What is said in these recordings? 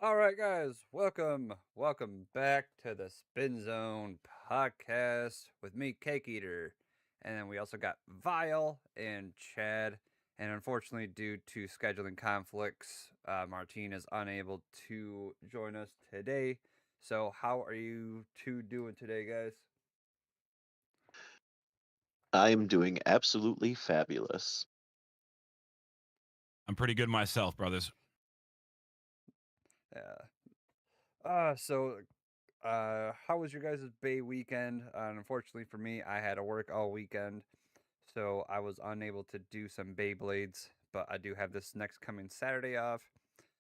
All right, guys, welcome back to the Spin Zone podcast with me, Cake Eater, and then we also got Vile and Chad. And unfortunately, due to scheduling conflicts, Martine is unable to join us today. So, how are you two doing today, guys? I am doing absolutely fabulous. I'm pretty good myself, brothers. Yeah. So how was your guys' Bay weekend? Unfortunately for me, I had to work all weekend, so I was unable to do some Beyblades. But I do have this next coming Saturday off,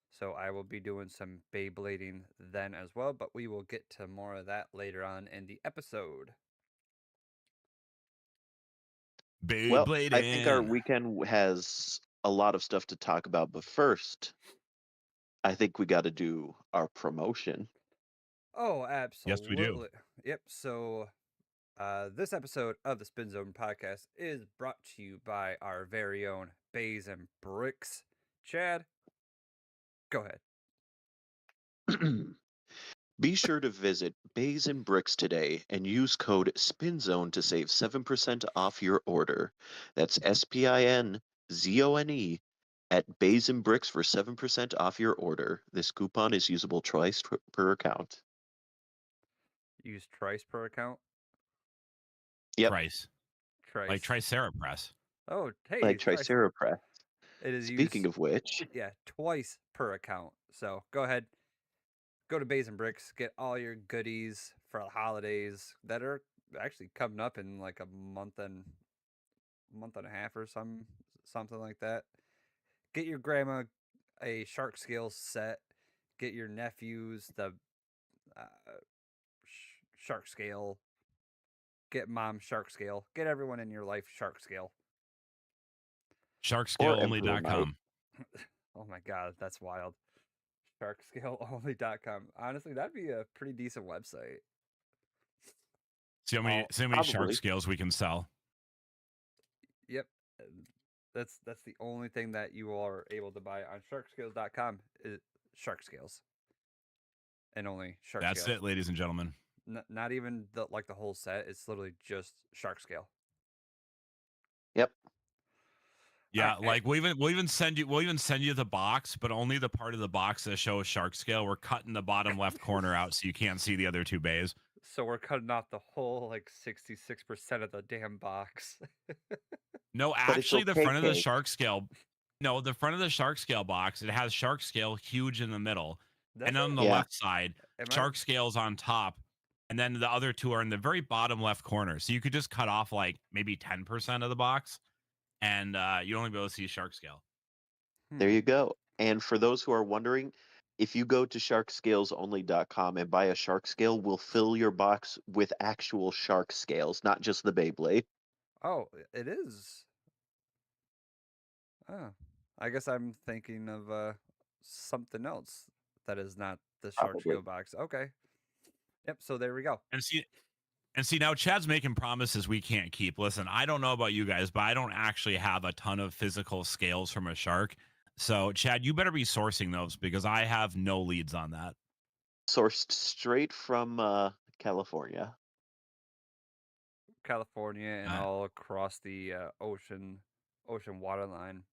so I will be doing some Beyblading then as well. But we will get to more of that later on in the episode. Well, Beyblade I think our in. weekend has a lot of stuff to talk about, but first, I think we got to do our promotion. Oh, Yes, we do. absolutely. Yep. So this episode of the Spin Zone podcast is brought to you by our very own Bays and Bricks. Chad, go ahead. Be sure to visit Bays and Bricks today and use code SPINZONE to save 7% off your order. That's SPINZONE at Bays and Bricks for 7% off your order. This coupon is usable twice per account. Use Trice per account. Yep, Trice. Like Trice. Tricerapress. Oh, hey, like Trice. Tricerapress. It is Speaking used, of which, yeah, twice per account. So go ahead, go to Bays and Bricks, get all your goodies for the holidays that are actually coming up in like a month and a half or something like that. Get your grandma a shark scale set. Get your nephews the shark scale. Get mom shark scale. Get everyone in your life shark scale. or Emperor Night. Sharkscaleonly.com. Oh my god, that's wild. Sharkscaleonly.com. Honestly, that'd be a pretty decent website. All See how many shark Probably. scales we can sell. Yep. That's the only thing that you are able to buy on sharkscales.com is shark scales and only shark That's scales. it, ladies and gentlemen. Not even the whole set. It's literally just shark scale. Yep. All Yeah, right. like we'll even send you the box, but only the part of the box that shows shark scale. We're cutting the bottom left corner out so you can't see the other two bays. So we're cutting off the whole like 66% of the damn box. No, But it's actually the okay, front of the Cake. shark scale No, the front of the shark scale box, it has shark scale huge in the middle. Does And on it? the Yeah. left side, Am I? shark scales on top. And then the other two are in the very bottom left corner. So you could just cut off like maybe 10% of the box and you'd only be able to see shark scale. There Hmm. you go. And for those who are wondering, if you go to sharkscalesonly.com and buy a shark scale, we'll fill your box with actual shark scales, not just the Beyblade. Oh, it is. Oh, I guess I'm thinking of something else that is not the shark Probably. scale box. Okay. Yep. So there we go. And see now Chad's making promises we can't keep. Listen, I don't know about you guys, but I don't actually have a ton of physical scales from a shark. So Chad, you better be sourcing those because I have no leads on that. Sourced straight from California. California and Uh, all across the ocean water line.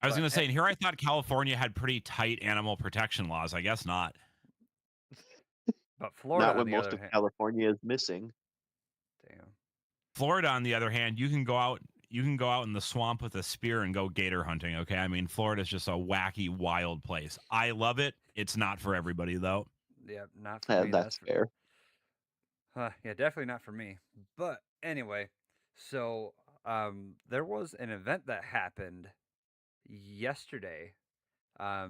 I was But going to say, and here I thought California had pretty tight animal protection laws. I guess not. Florida Not on when the most other of hand, California is missing. damn. Florida, on the other hand, you can go out in the swamp with a spear and go gator hunting. Okay, I mean Florida's just a wacky, wild place. I love it. It's not for everybody though. Yeah, not for me. That's That's for fair. yeah, definitely not for me. But anyway, so there was an event that happened yesterday. Oh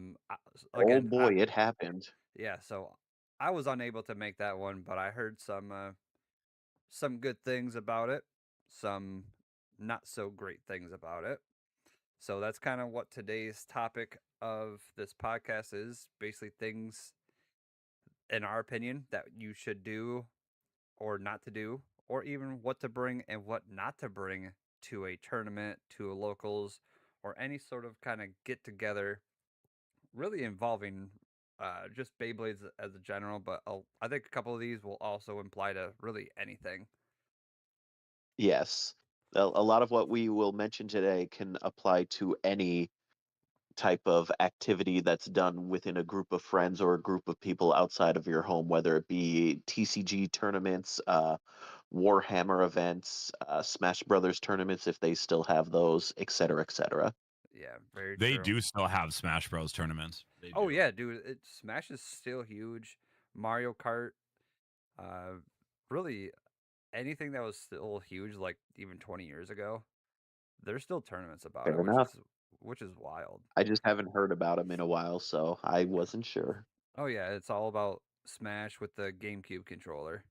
Again, boy, it happened. yeah, so I was unable to make that one, but I heard some good things about it, some not so great things about it. So that's kind of what today's topic of this podcast is, basically things in our opinion that you should do or not to do, or even what to bring and what not to bring to a tournament, to a locals, or any sort of kind of get together, really involving just Beyblades as a general, but I think a couple of these will also imply to really anything. Yes. A lot of what we will mention today can apply to any type of activity that's done within a group of friends or a group of people outside of your home, whether it be TCG tournaments, Warhammer events, Smash Brothers tournaments if they still have those, et cetera, et cetera. Yeah, very They true. do still have Smash Bros tournaments. They Oh do. yeah, dude, Smash is still huge. Mario Kart, uh, really anything that was still huge, like even 20 years ago, there's still tournaments about Fair it, enough. which is wild. I just haven't heard about them in a while, so I wasn't sure. Oh yeah, it's all about Smash with the GameCube controller.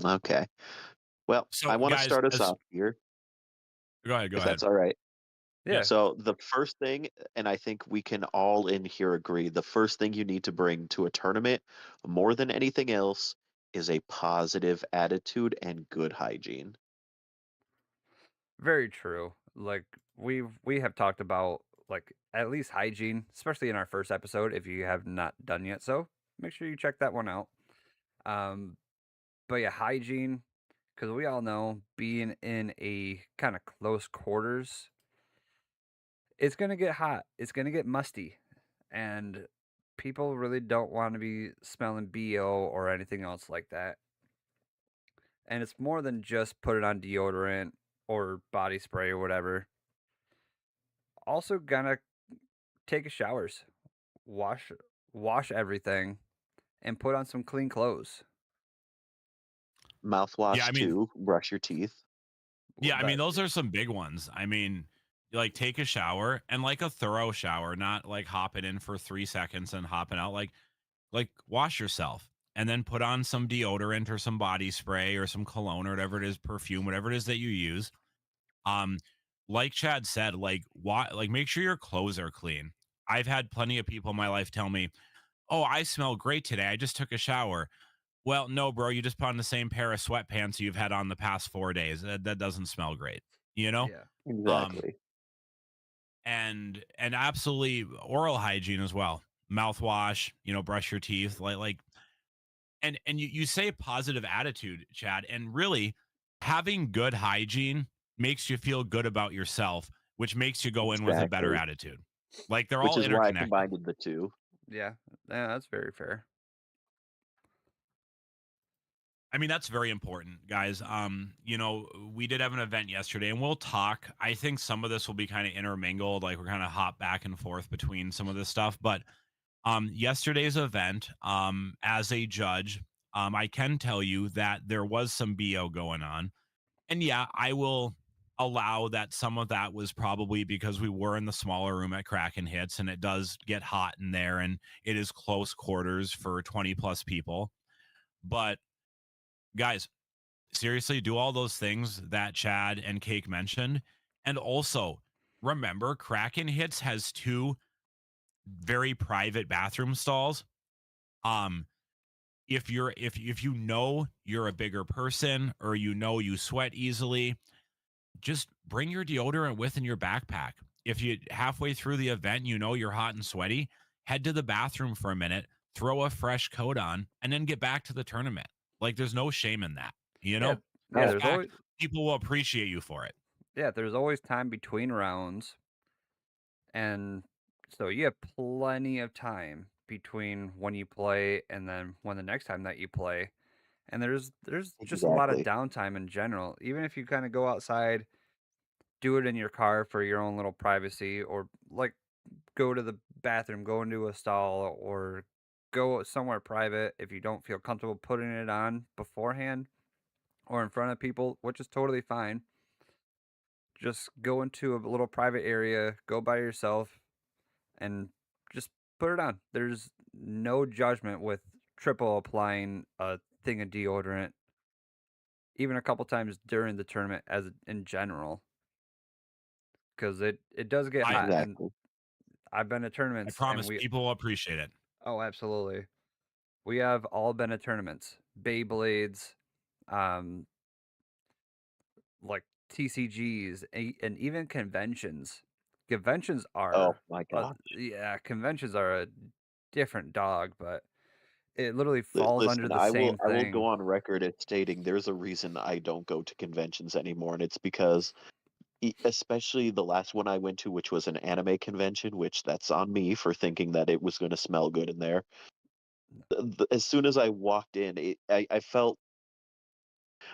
Okay. Well, I So, want to guys, start us as off here, go ahead, go if ahead. that's all right. Yeah, Yes. So the first thing, and I think we can all in here agree, the first thing you need to bring to a tournament, more than anything else, is a positive attitude and good hygiene. very true. Like we have talked about like at least hygiene, especially in our first episode. If you have not done yet, so make sure you check that one out. Um, but yeah, hygiene, because we all know being in a kind of close quarters, it's gonna get hot. It's gonna get musty, and people really don't want to be smelling bo or anything else like that. And it's more than just put it on deodorant or body spray or whatever. Also, gonna take a showers, wash wash everything, and put on some clean clothes. Yeah, Mouthwash I mean, too, brush your teeth. yeah, I mean, That those are some big ones. I mean, like take a shower and like a thorough shower, not like hopping in for 3 seconds and hopping out. Like wash yourself and then put on some deodorant or some body spray or some cologne or whatever it is, perfume, whatever it is that you use. Um, like Chad said, like make sure your clothes are clean. I've had plenty of people in my life tell me, "Oh, I smell great today. I just took a shower." Well, no, bro, you just put on the same pair of sweatpants you've had on the past 4 days. That doesn't smell great, you know? yeah, Um, Exactly. and absolutely oral hygiene as well. Mouthwash, brush your teeth, and you say positive attitude, Chad, and really having good hygiene makes you feel good about yourself, which makes you go in with a better Exactly. attitude. Like they're Which all is why I interconnected. combined the two. yeah, yeah. That's very fair. I mean, that's very important, guys. We did have an event yesterday and we'll talk. I think some of this will be kind of intermingled, like we're kind of hop back and forth between some of this stuff. But yesterday's event, as a judge, I can tell you that there was some BO going on. And yeah, I will allow that some of that was probably because we were in the smaller room at Kraken Hits and it does get hot in there and it is close quarters for 20 plus people. But guys, seriously, do all those things that Chad and Cake mentioned. And also remember, Kraken Hits has two very private bathroom stalls. Um, if you know you're a bigger person or you sweat easily, just bring your deodorant with in your backpack. If you halfway through the event, you know you're hot and sweaty, head to the bathroom for a minute, throw a fresh coat on, and then get back to the tournament. Like there's no shame in that, you Yeah, know? yeah. In No, There's fact, always people will appreciate you for it. there's always time between rounds, and so you have plenty of time between when you play and then when the next time that you play. And there's just a lot of exactly. downtime in general. Even if you kind of go outside, do it in your car for your own little privacy, or like go to the bathroom, go into a stall, or go somewhere private if you don't feel comfortable putting it on beforehand or in front of people, which is totally fine. Just go into a little private area, go by yourself, and just put it on. There's no judgment with triple applying a thing of deodorant, even a couple times during the tournament as in general, because it does get I hot. And Exactly. I've been to I tournaments, and promise people will appreciate it. oh, absolutely. We have all been at tournaments, Beyblades, um, like TCGs, and even conventions. Conventions Oh are, my god. yeah, conventions are a different dog, but it literally falls under Listen, the same I will go thing. on record as stating there's a reason I don't go to conventions anymore, and it's because especially the last one I went to, which was an anime convention, which that's on me for thinking that it was going to smell good in there. As soon as I walked in, I felt.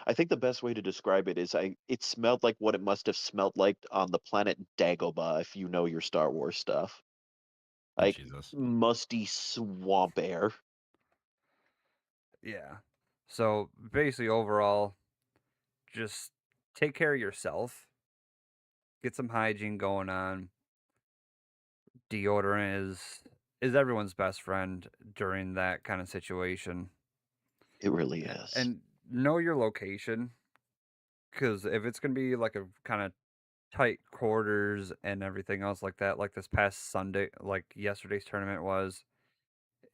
I think the best way to describe it is it smelled like what it must have smelled like on the planet Dagobah, if you know your Star Wars stuff, Oh, like Jesus. musty swamp air. Yeah. So basically, overall, just take care of yourself. Get some hygiene going on. Deodorant is everyone's best friend during that kind of situation. It really is. And know your location, because if it's gonna be like a kind of tight quarters and everything else like that, like this past Sunday, like yesterday's tournament was,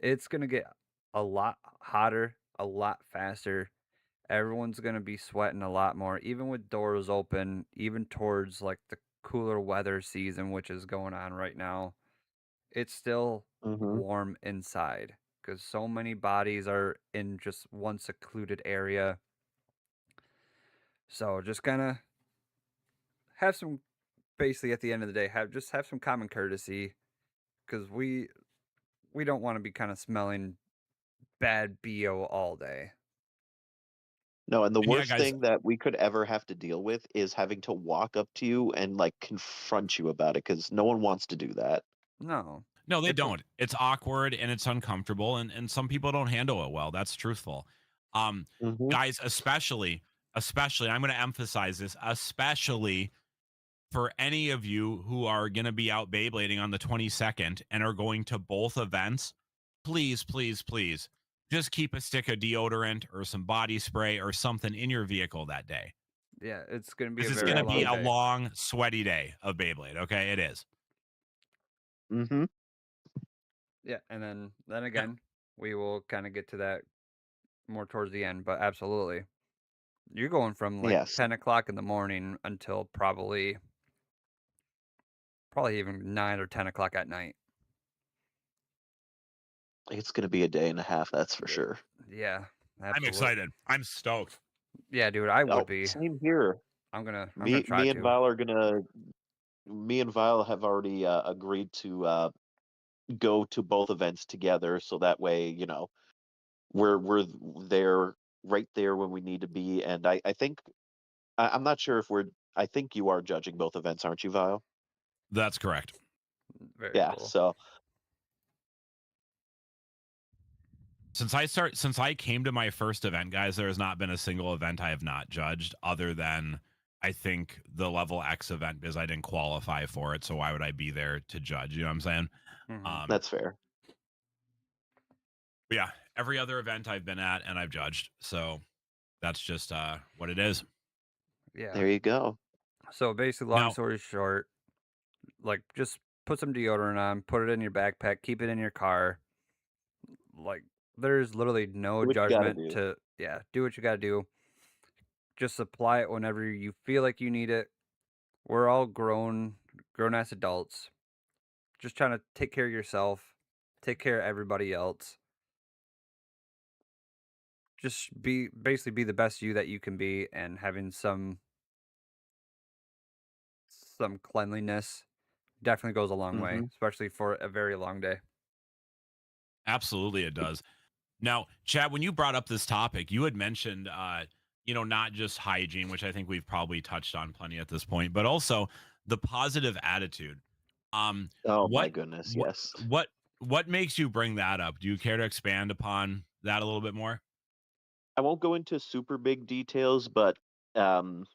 it's gonna get a lot hotter, a lot faster. Everyone's gonna be sweating a lot more, even with doors open, even towards like the cooler weather season, which is going on right now. It's still Hmm. warm inside because so many bodies are in just one secluded area. So just kind of have some, basically at the end of the day, have some common courtesy because we don't want to be kind of smelling bad bo all day. No, and the And yeah, worst guys, thing that we could ever have to deal with is having to walk up to you and like confront you about it because no one wants to do that. No, no, they it's don't. It's awkward and it's uncomfortable, and some people don't handle it well. That's truthful. Um, Hmm. guys, especially, I'm going to emphasize this, especially for any of you who are going to be out Beyblading on the 22nd and are going to both events, please, please, please, just keep a stick of deodorant or some body spray or something in your vehicle that day, yeah, it's gonna be a because it's very going to Grab be you. long a day. long, sweaty day of Beyblade. Okay, it is. Hmm. Yeah, and then Yeah, again, we will kind of get to that more towards the end, but absolutely. You're going from like Yes, 10 o'clock in the morning until probably even 9 or 10 o'clock at night. it's going to be a day and a half, that's for Yeah, sure. yeah, I'm absolutely. excited. I'm stoked. Yeah, dude, I would Oh, be. same here. I'm gonna try Me and to. Vile are gonna. Me and Vile have already agreed to go to both events together, so that way, we're there right there when we need to be. And I think I'm not sure if we're. I think you are judging both events, aren't you, Vile? That's correct. Very Yeah. cool. So Since I came to my first event, guys, there has not been a single event I have not judged other than I think the level X event because I didn't qualify for it. So why would I be there to judge? You know what I'm saying? Hmm. Um, that's fair. but yeah, every other event I've been at and I've judged. So that's just what it is. Yeah. There you go. So basically, long Now, story short, like just put some deodorant on, put it in your backpack, keep it in your car. Like there's literally no Do what you got to judgment do. to, yeah, do what you got to do. Just apply it whenever you feel like you need it. We're all grown ass adults. Just trying to take care of yourself, take care of everybody else. Just basically be the best you that you can be, and having some cleanliness definitely goes a long way, Hmm. especially for a very long day. absolutely, it does. Now, Chad, when you brought up this topic, you had mentioned, not just hygiene, which I think we've probably touched on plenty at this point, but also the positive attitude. Um, Oh my what, goodness, what, yes. what, what makes you bring that up? Do you care to expand upon that a little bit more? I won't go into super big details, but um,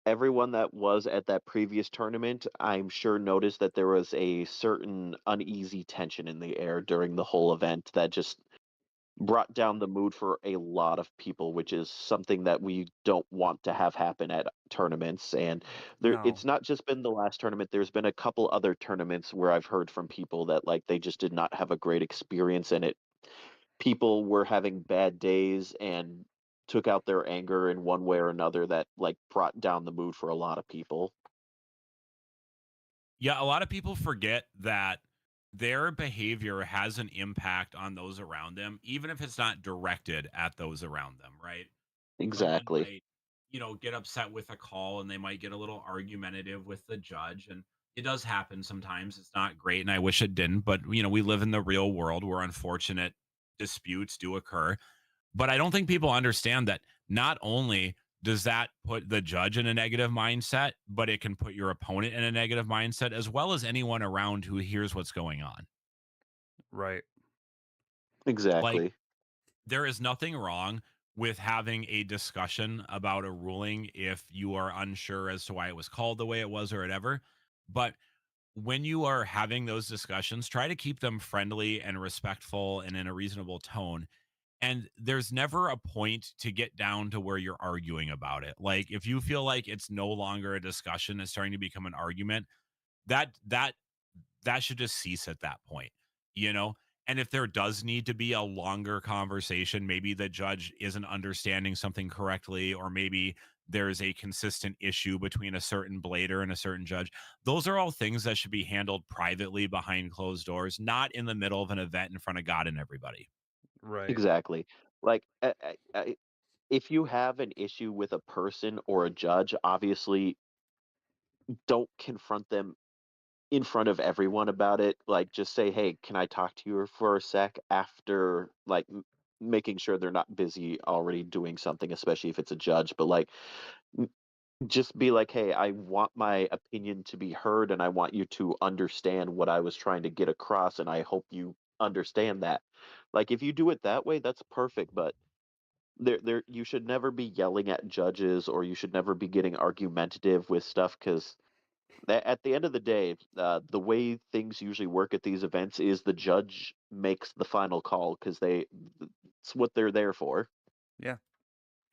everyone that was at that previous tournament, I'm sure noticed that there was a certain uneasy tension in the air during the whole event that just brought down the mood for a lot of people, which is something that we don't want to have happen at tournaments. And No, it's not just been the last tournament. There's been a couple other tournaments where I've heard from people that like they just did not have a great experience in it. People were having bad days and took out their anger in one way or another that like brought down the mood for a lot of people. Yeah, a lot of people forget that their behavior has an impact on those around them, even if it's not directed at those around them, right? Someone Exactly. might, get upset with a call and they might get a little argumentative with the judge. And it does happen sometimes. It's not great. And I wish it didn't, but, we live in the real world where unfortunate disputes do occur. But I don't think people understand that not only does that put the judge in a negative mindset, but it can put your opponent in a negative mindset as well as anyone around who hears what's going on. Right. Like, Exactly. there is nothing wrong with having a discussion about a ruling if you are unsure as to why it was called the way it was or whatever. But when you are having those discussions, try to keep them friendly and respectful and in a reasonable tone. And there's never a point to get down to where you're arguing about it. Like if you feel like it's no longer a discussion, it's starting to become an argument, that should just cease at that point, you know? And if there does need to be a longer conversation, maybe the judge isn't understanding something correctly, or maybe there's a consistent issue between a certain blader and a certain judge. Those are all things that should be handled privately behind closed doors, not in the middle of an event in front of God and everybody. Right. Exactly. Like, if you have an issue with a person or a judge, obviously don't confront them in front of everyone about it. Like, just say, "Hey, can I talk to you for a sec?" After, like, making sure they're not busy already doing something, especially if it's a judge. But like, n- just be like, "Hey, I want my opinion to be heard, and I want you to understand what I was trying to get across, and I hope you understand that." Like, if you do it that way, that's perfect. But there you should never be yelling at judges, or you should never be getting argumentative with stuff, because at the end of the day, the way things usually work at these events is the judge makes the final call, because it's what they're there for. Yeah.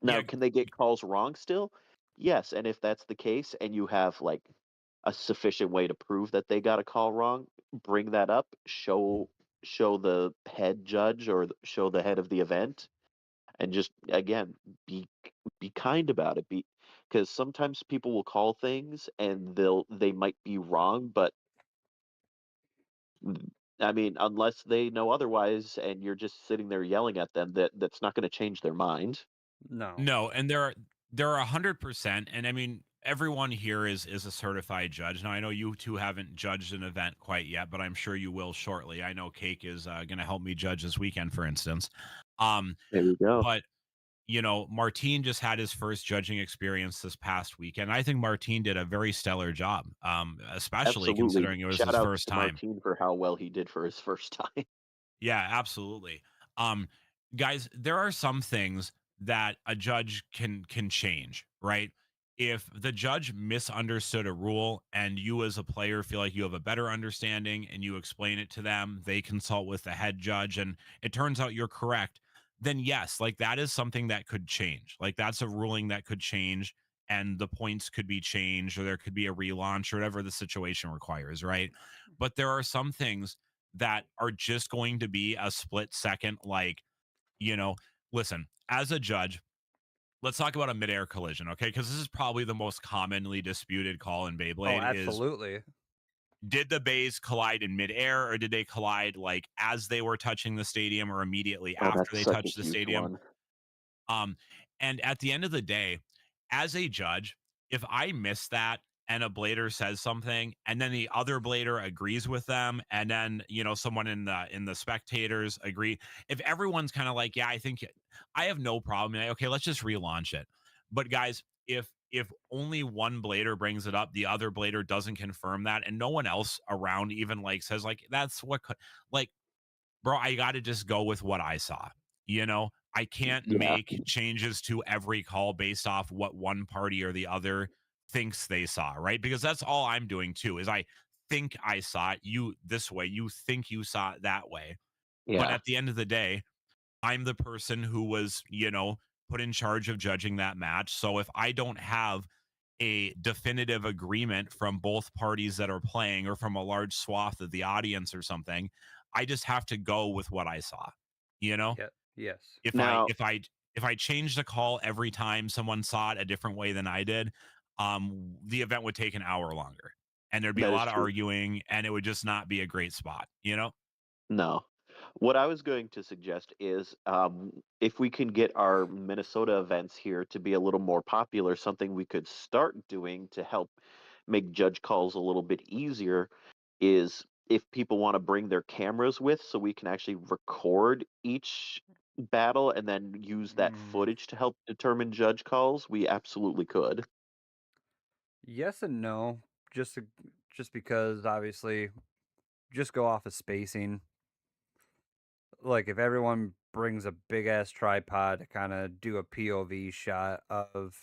Now, Yeah. can they get calls wrong still? Yes, and if that's the case and you have, like, a sufficient way to prove that they got a call wrong, bring that up, show the head judge, or show the head of the event, and just, again, be kind about it. Be Because sometimes people will call things and they might be wrong, but I mean, unless they know otherwise and you're just sitting there yelling at them, that's not going to change their mind. No. No, and there are 100%, and I mean everyone here is a certified judge. Now I know you two haven't judged an event quite yet, but I'm sure you will shortly. I know Cake is going to help me judge this weekend, for instance. Um, There you go. but Martine just had his first judging experience this past weekend. I think Martine did a very stellar job, especially Absolutely. considering it was Shout his outs first to time. Martine for how well he did for his first time. Yeah, absolutely. Um, guys, there are some things that a judge can change, right? If the judge misunderstood a rule and you as a player feel like you have a better understanding and you explain it to them, they consult with the head judge and it turns out you're correct, then yes, like that is something that could change. Like that's a ruling that could change and the points could be changed or there could be a relaunch or whatever the situation requires, right? But there are some things that are just going to be a split second. Like, you know, listen, as a judge, let's talk about a midair collision, okay? Because this is probably the most commonly disputed call in Oh, Beyblade is absolutely. did the bays collide in midair or did they collide like as they were touching the stadium or immediately Oh, after that's they such a touched the huge stadium? one. Um, and at the end of the day, as a judge, if I miss that and a blader says something and then the other blader agrees with them and then someone in the spectators agree, if everyone's kind of like, yeah, I think I have no problem, like, okay, let's just relaunch it. But guys, if only one blader brings it up, the other blader doesn't confirm that and no one else around even like says like that's what like, bro, I got to just go with what I saw. I can't Yeah. make changes to every call based off what one party or the other thinks they saw, right? Because that's all I'm doing too is I think I saw it you this way, you think you saw it that way. But Yeah. at the end of the day, I'm the person who was, put in charge of judging that match. So if I don't have a definitive agreement from both parties that are playing or from a large swath of the audience or something, I just have to go with what I saw. You know, Yeah. Yes. if I Now, if I if I changed the call every time someone saw it a different way than I did, the event would take an hour longer. and there'd be a That is lot of true. arguing, and it would just not be a great spot, you know? No. What I was going to suggest is if we can get our Minnesota events here to be a little more popular, something we could start doing to help make judge calls a little bit easier is if people want to bring their cameras with so we can actually record each battle and then use that Mm, footage to help determine judge calls, we absolutely could. yes and no. Just to, just because obviously, just go off of spacing. Like if everyone brings a big ass tripod to kind of do a POV shot of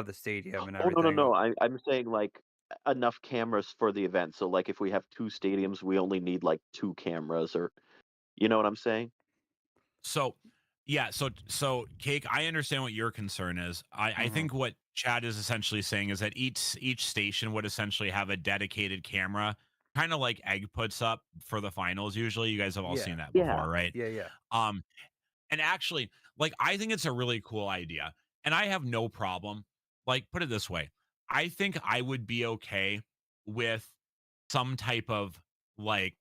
the stadium and Oh, no, no, everything. no. I'm saying like enough cameras for the event. So like if we have two stadiums, we only need like two cameras or you know what I'm saying? So, yeah, so Cake, I understand what your concern is. I Hmm. think what Chad is essentially saying is that each station would essentially have a dedicated camera, kind of like Egg puts up for the finals usually. You guys have all Yeah, seen that Yeah. before, right? yeah, yeah. Um, and actually, like, I think it's a really cool idea, and I have no problem. Like, put it this way, I think I would be okay with some type of like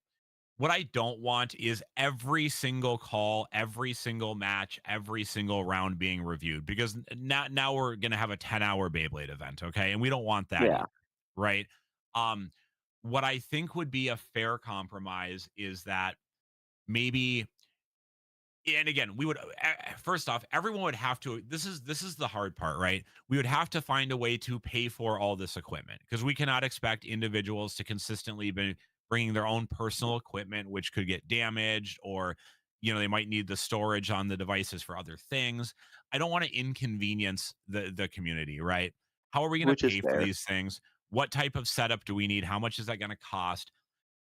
what I don't want is every single call, every single match, every single round being reviewed because now we're gonna have a 10-hour Beyblade event, okay? And we don't want that Yeah. either, right? Um, what I think would be a fair compromise is that maybe, and again, we would first off, everyone would have to. This is the hard part, right? We would have to find a way to pay for all this equipment because we cannot expect individuals to consistently be bringing their own personal equipment, which could get damaged, or they might need the storage on the devices for other things. I don't want to inconvenience the community, right? How are we going to Which is pay for fair. these things? What type of setup do we need? How much is that going to cost?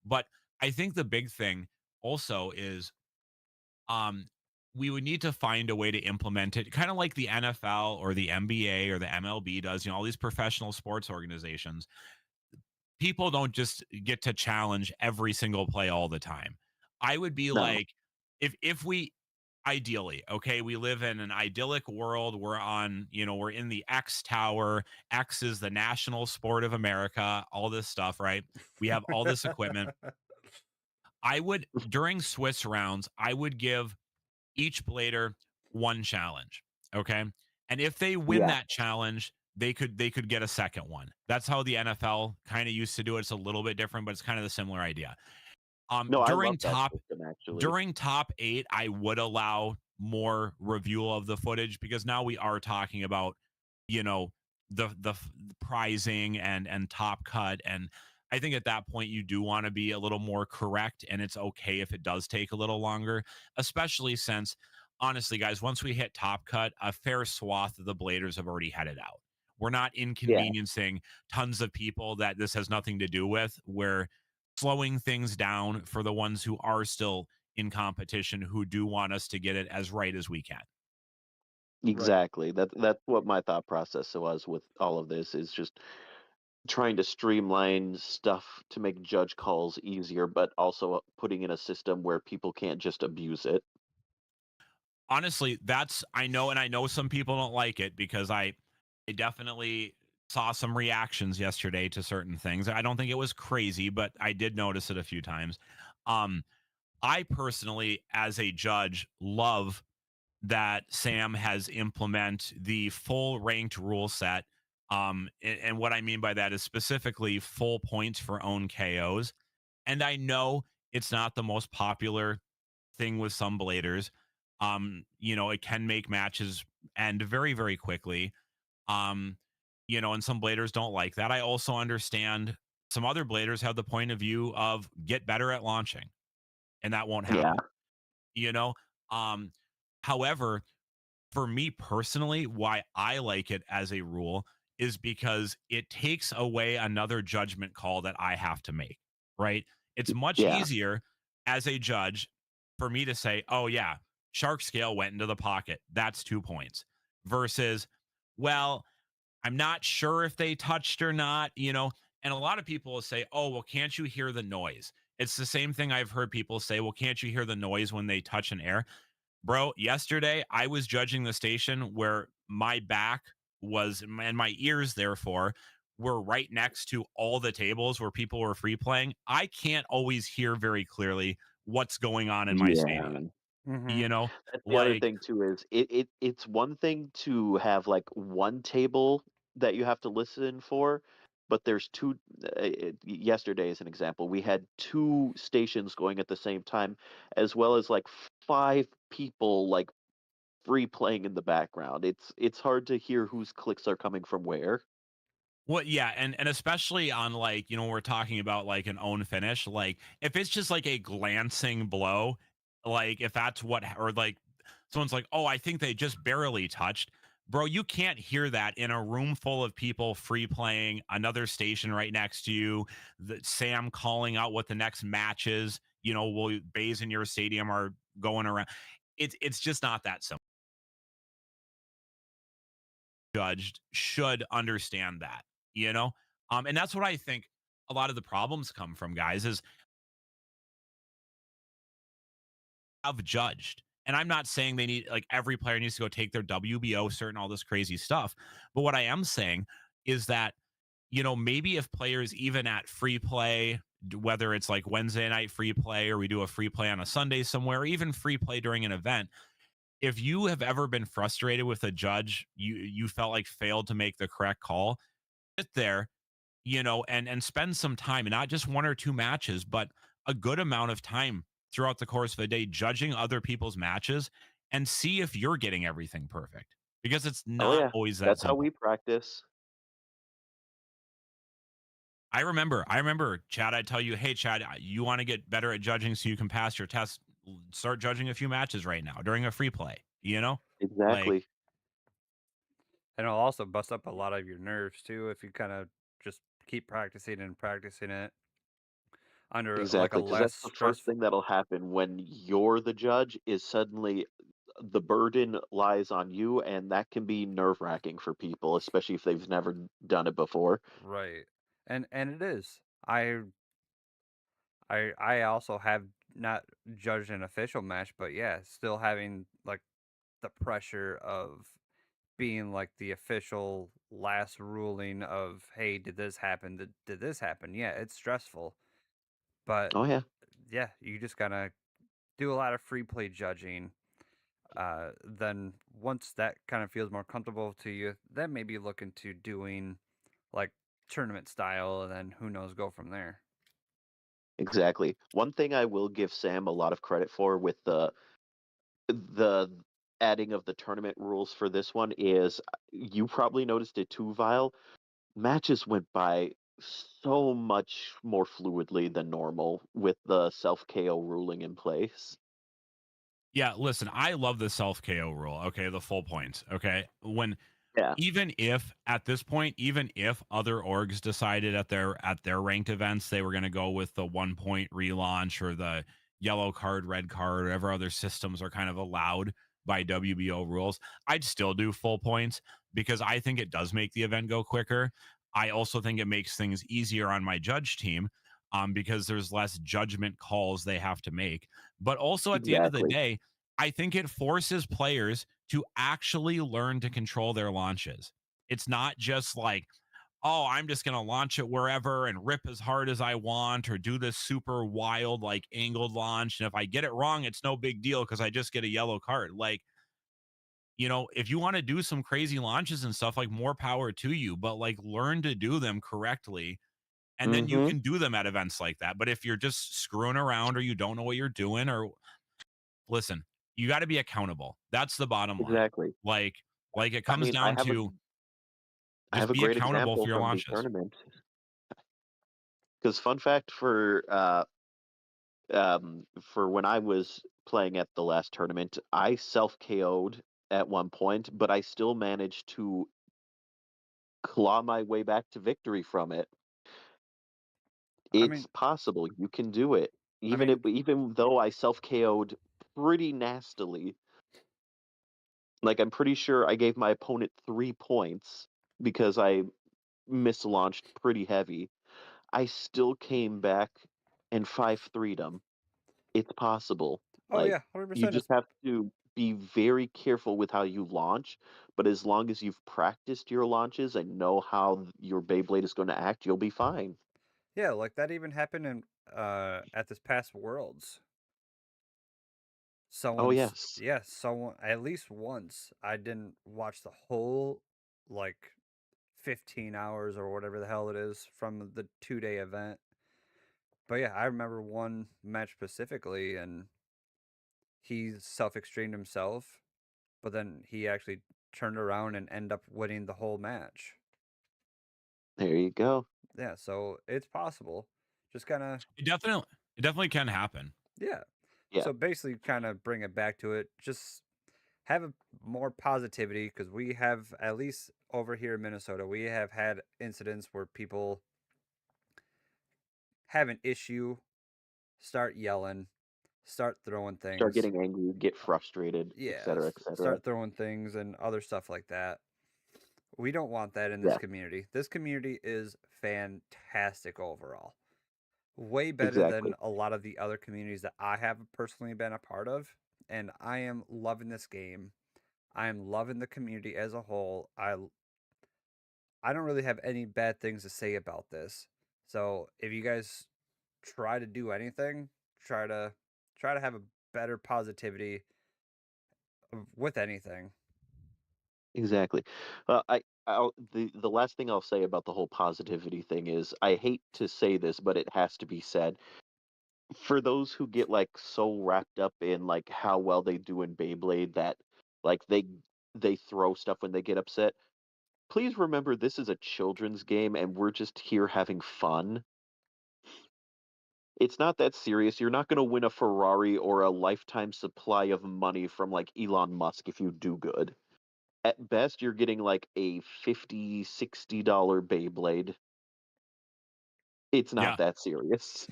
But I think the big thing also is um, we would need to find a way to implement it, kind of like the NFL or the NBA or the MLB does. All these professional sports organizations. People don't just get to challenge every single play all the time. I would be No. like, if we ideally, okay, we live in an idyllic world. We're in the X Tower. X is the national sport of America. All this stuff, right? We have all this equipment. I would during Swiss rounds, I would give each blader one challenge. Okay. And if they win Yeah. that challenge, they could get a second one. That's how the NFL kind of used to do it. It's a little bit different, but it's kind of the similar idea. No, I During love that top system actually. during top 8, I would allow more review of the footage because now we are talking about, you know, the prizing and top cut, and I think at that point you do want to be a little more correct, and it's okay if it does take a little longer, especially since honestly, guys, once we hit top cut, a fair swath of the bladers have already headed out. We're not Yeah. inconveniencing tons of people that this has nothing to do with. We're slowing things down for the ones who are still in competition who do want us to get it as right as we can. Right. Exactly. That's what my thought process was with all of this is just trying to streamline stuff to make judge calls easier, but also putting in a system where people can't just abuse it. Honestly, that's I know some people don't like it because I definitely saw some reactions yesterday to certain things. I don't think it was crazy, but I did notice it a few times. Um I personally as a judge love that Sam has implement the full ranked rule set. And what I mean by that is specifically full points for own KOs. And I know it's not the most popular thing with some bladers. It can make matches end very, very quickly. Um, and some bladers don't like that. I also understand some other bladers have the point of view of get better at launching, and that won't Yeah. happen. You know, um, however, for me personally, why I like it as a rule is because it takes away another judgment call that I have to make, right? It's much Yeah. easier as a judge for me to say, oh, yeah, shark scale went into the pocket. That's 2 points versus, well, I'm not sure if they touched or not. And a lot of people will say, oh, well, can't you hear the noise? It's the same thing I've heard people say, well, can't you hear the noise when they touch an air? Bro, yesterday I was judging the station where my back was and my ears, therefore, were right next to all the tables where people were free playing, I can't always hear very clearly what's going on in my stadium. Yeah. You Mhm. know, That's the other like thing too is it's one thing to have like one table that you have to listen for, but there's two. Yesterday, as an example, we had two stations going at the same time, as well as like five people like free playing in the background. It's hard to hear whose clicks are coming from where. what yeah, and especially on like, we're talking about like an own finish, like if it's just like a glancing blow, like if that's what or like someone's like, "Oh, I think they just barely touched." Bro, you can't hear that in a room full of people free playing, another station right next to you, Sam calling out what the next match is, will bays in your stadium are going around. It's just not that simple. Judged should understand that, you know? And that's what I think a lot of the problems come from, guys, is have judged. And I'm not saying they need like every player needs to go take their WBO cert and all this crazy stuff. But what I am saying is that, maybe if players even at free play, whether it's like Wednesday night free play or we do a free play on a Sunday somewhere, or even free play during an event, if you have ever been frustrated with a judge, you felt like failed to make the correct call, sit there, and spend some time, and not just one or two matches, but a good amount of time throughout the course of a day judging other people's matches and see if you're getting everything perfect because it's Oh not yeah, always that that's how simple. we practice. I remember, Chad, I tell you, hey, Chad, you want to get better at judging so you can pass your test, start judging a few matches right now during a free play, Like, Exactly. And it'll also bust up a lot of your nerves too if you kinda just keep practicing and practicing it under, like, a Exactly, because less that's the first stressful. thing that'll happen when you're the judge is suddenly the burden lies on you, and that can be nerve-wracking for people, especially if they've never done it before. Right. And it is. I also have not judged an official match, but yeah, still having, like, the pressure of being, like, the official last ruling of, "Hey, did this happen? Did this happen?" Yeah, it's stressful, but Oh, yeah. yeah, you just gotta do a lot of free play judging. Then once that kind of feels more comfortable to you, then maybe look into doing like tournament style, and then who knows, go from there. Exactly. One thing I will give Sam a lot of credit for with the adding of the tournament rules for this one is you probably noticed it too, Vile. Matches went by so much more fluidly than normal with the self KO ruling in place. yeah, listen, I love the self KO rule. Okay, the full points. Okay, when Yeah, even if at this point, even if other orgs decided at their ranked events they were going to go with the 1 point relaunch or the yellow card, red card, whatever other systems are kind of allowed by WBO rules, I'd still do full points because I think it does make the event go quicker. I also think it makes things easier on my judge team, because there's less judgment calls they have to make. But also at the end of the exactly. day, I think it forces players to actually learn to control their launches. It's not just like, oh, I'm just going to launch it wherever and rip as hard as I want or do this super wild, like angled launch. And if I get it wrong, it's no big deal because I just get a yellow card. Like, if you want to do some crazy launches and stuff, like more power to you, but like learn to do them correctly. And then you Mhm. can do them at events like that. But if you're just screwing around or you don't know what you're doing, or listen, you got to be accountable. That's the bottom line. Exactly. Like, like it I comes mean, down to I have just a be great accountable example for your from the launches. tournament. Because fun fact for when I was playing at the last tournament, I self KO'd at one point, but I still managed to claw my way back to victory from it. I It's mean, possible. You can do it. I mean, Even though I self KO'd pretty nastily, like I'm pretty sure I gave my opponent 3 points because I mislaunched pretty heavy. I still came back and 5-3'd 'em. It's possible. oh Like yeah, you 100%. just have to. be very careful with how you launch, but as long as you've practiced your launches and know how your Beyblade is going to act, you'll be fine. Yeah, like that even happened in at this past Worlds. Oh Someone's yes, yeah, someone at least once I didn't watch the whole like 15 hours or whatever the hell it is from the 2-day event. But yeah, I remember one match specifically and he self-extreme himself, but then he actually turned around and ended up winning the whole match. there you go. Yeah, so it's possible. Just kind of It definitely can happen. yeah. Yeah, So basically kind of bring it back to it. Just have a more positivity because we have at least over here in Minnesota, we have had incidents where people have an issue, start yelling, start throwing start things. getting angry, get frustrated, Yeah, etc., etc. start throwing things and other stuff like that. We don't want that in this Yeah, community. This community is fantastic overall. Way better than exactly, a lot of the other communities that I have personally been a part of. And I am loving this game. I am loving the community as a whole. I don't really have any bad things to say about this. So if you guys try to do anything, try to try to have a better positivity with anything. exactly. The last thing I'll say about the whole positivity thing is I hate to say this, but it has to be said. For those who get like so wrapped up in like how well they do in Beyblade that like they throw stuff when they get upset, please remember this is a children's game and we're just here having fun. It's not that serious. You're not going to win a Ferrari or a lifetime supply of money from like Elon Musk if you do good. At best, you're getting like a 50, $60 Beyblade. It's not Yeah. that serious.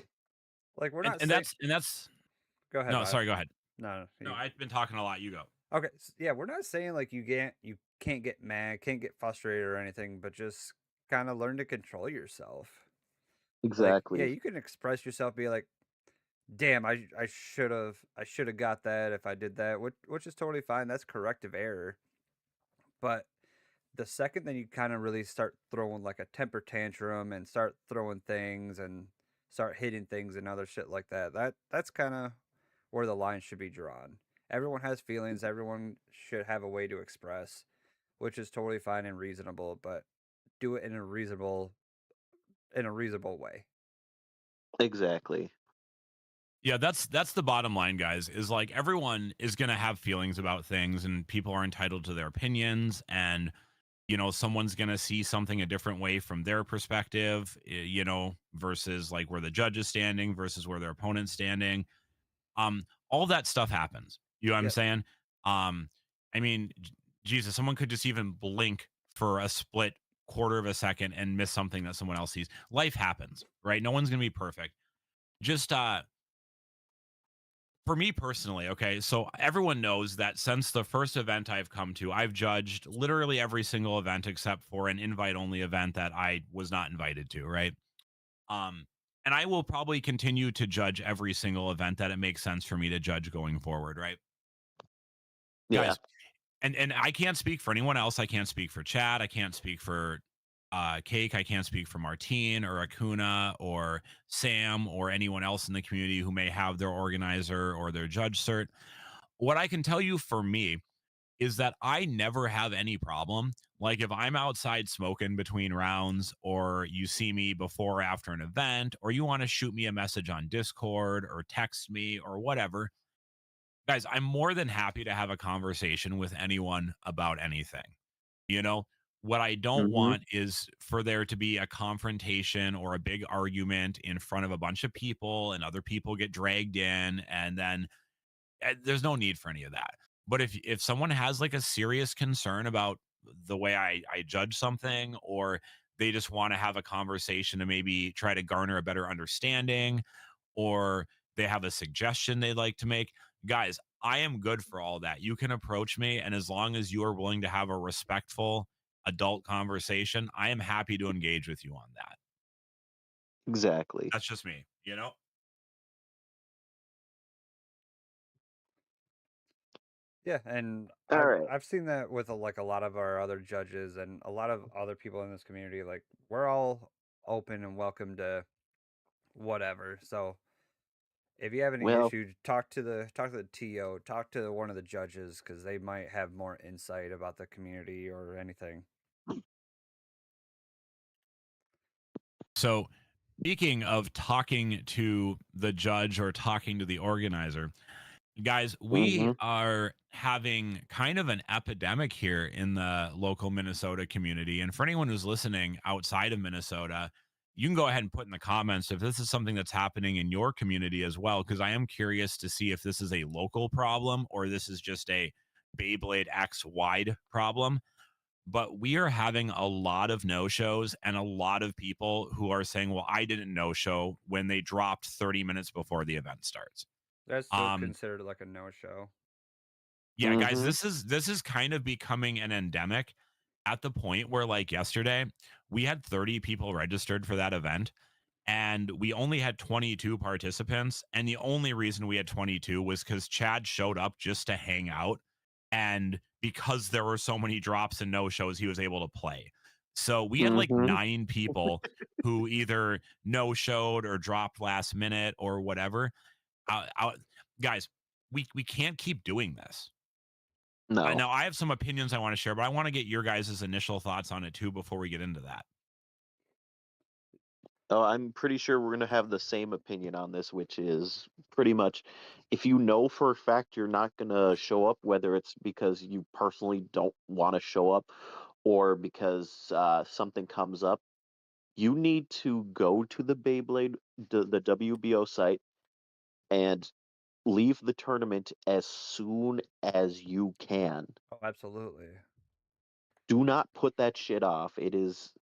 Like we're And not and saying that's go ahead, no, Ryan. sorry, go ahead. No, no, No, you I've been talking a lot. You go. okay. Yeah, we're not saying like you can't get mad, can't get frustrated or anything, but just kind of learn to control yourself. Like, yeah, Exactly. you can express yourself, be like, "Damn, I should have got that if I did that," which is totally fine. That's corrective error. But the second that you kind of really start throwing like a temper tantrum and start throwing things and start hitting things and other shit like that, that's kind of where the line should be drawn. Everyone has feelings, everyone should have a way to express, which is totally fine and reasonable, but do it in a reasonable way. Exactly. Yeah, that's the bottom line, guys, is like everyone is going to have feelings about things and people are entitled to their opinions and someone's going to see something a different way from their perspective, versus like where the judge is standing versus where their opponent's standing. All that stuff happens. You know what I'm Yep. saying? Um I mean, Jesus, someone could just even blink for a split quarter of a second and miss something that someone else sees. Life happens, right? No one's going to be perfect. Just for me personally, okay, so everyone knows that since the first event I've come to, I've judged literally every single event except for an invite only event that I was not invited to, right? Um, and I will probably continue to judge every single event that it makes sense for me to judge going forward, right? Yeah. Guys, and I can't speak for anyone else. I can't speak for Chad. I can't speak for Cake. I can't speak for Martine or Acuna or Sam or anyone else in the community who may have their organizer or their judge cert. What I can tell you for me is that I never have any problem. Like if I'm outside smoking between rounds, or you see me before or after an event, or you want to shoot me a message on Discord or text me or whatever, guys, I'm more than happy to have a conversation with anyone about anything. You know, what I don't Hmm. want is for there to be a confrontation or a big argument in front of a bunch of people and other people get dragged in and then there's no need for any of that. But if someone has like a serious concern about the way I judge something, or they just want to have a conversation to maybe try to garner a better understanding, or they have a suggestion they'd like to make, guys, I am good for all that. You can approach me, and as long as you are willing to have a respectful adult conversation, I am happy to engage with you on that. Exactly. That's just me. Yeah, and All I've right. I've seen that with like a lot of our other judges and a lot of other people in this community. Like we're all open and welcome to whatever. So if you have any Well, issues, talk to the TO, talk to one of the judges because they might have more insight about the community or anything. So, speaking of talking to the judge or talking to the organizer, guys, we hmm are having kind of an epidemic here in the local Minnesota community. And for anyone who's listening outside of Minnesota, you can go ahead and put in the comments if this is something that's happening in your community as well, because I am curious to see if this is a local problem or this is just a Beyblade X wide problem. But we are having a lot of no shows and a lot of people who are saying, well, I didn't no show when they dropped 30 minutes before the event starts. That's still Um, considered like a no-show. yeah, guys, hmm this is kind of becoming an endemic at the point where like yesterday, we had 30 people registered for that event and we only had 22 participants, and the only reason we had 22 was cuz Chad showed up just to hang out, and because there were so many drops and no shows, he was able to play. So we had like hmm 9 people who either no showed or dropped last minute or whatever. Out guys, we can't keep doing this. No. Now I have some opinions I want to share, but I want to get your guys' initial thoughts on it too before we get into that. Oh, I'm pretty sure we're going to have the same opinion on this, which is pretty much if you know for a fact you're not going to show up, whether it's because you personally don't want to show up or because something comes up, you need to go to the Beyblade, the WBO site, and leave the tournament as soon as you can. Oh, absolutely. Do not put that shit off. It is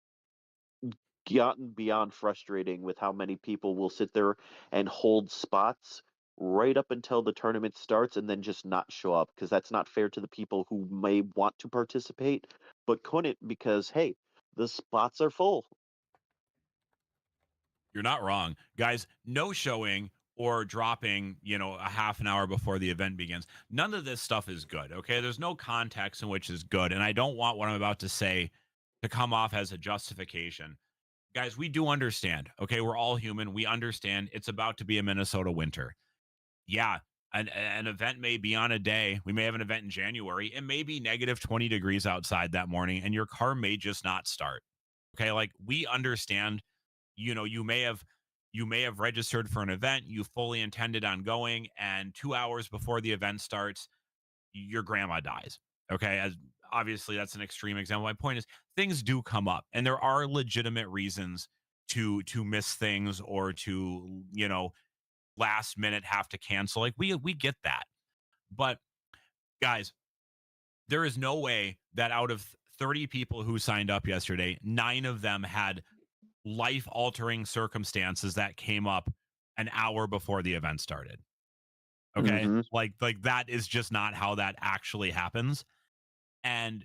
gotten beyond frustrating with how many people will sit there and hold spots right up until the tournament starts and then just not show up because that's not fair to the people who may want to participate but couldn't because hey, the spots are full. You're not wrong. Guys, no showing or dropping, a half an hour before the event begins. None of this stuff is good. Okay. There's no context in which is good. And I don't want what I'm about to say to come off as a justification. Guys, we do understand. Okay. We're all human. We understand it's about to be a Minnesota winter. Yeah. An event may be on a day. We may have an event in January. It may be negative 20 degrees outside that morning, and your car may just not start. Okay. Like we understand, you may have registered for an event, you fully intended on going, and 2 hours before the event starts, your grandma dies. Okay. As obviously that's an extreme example. My point is things do come up and there are legitimate reasons to miss things or to, last minute have to cancel. Like we get that. But guys, there is no way that out of 30 people who signed up yesterday, 9 of them had life altering circumstances that came up an hour before the event started. Okay? hmm Like that is just not how that actually happens. And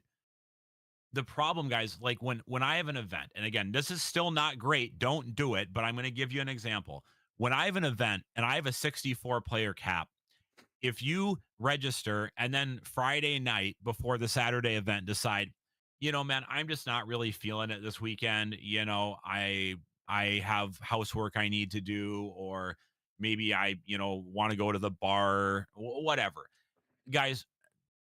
the problem, guys, like when I have an event, and again, this is still not great, don't do it, but I'm going to give you an example. When I have an event and I have a 64 player cap, if you register and then Friday night before the Saturday event decide, man, I'm just not really feeling it this weekend. I have housework I need to do, or maybe I, want to go to the bar, whatever. Guys,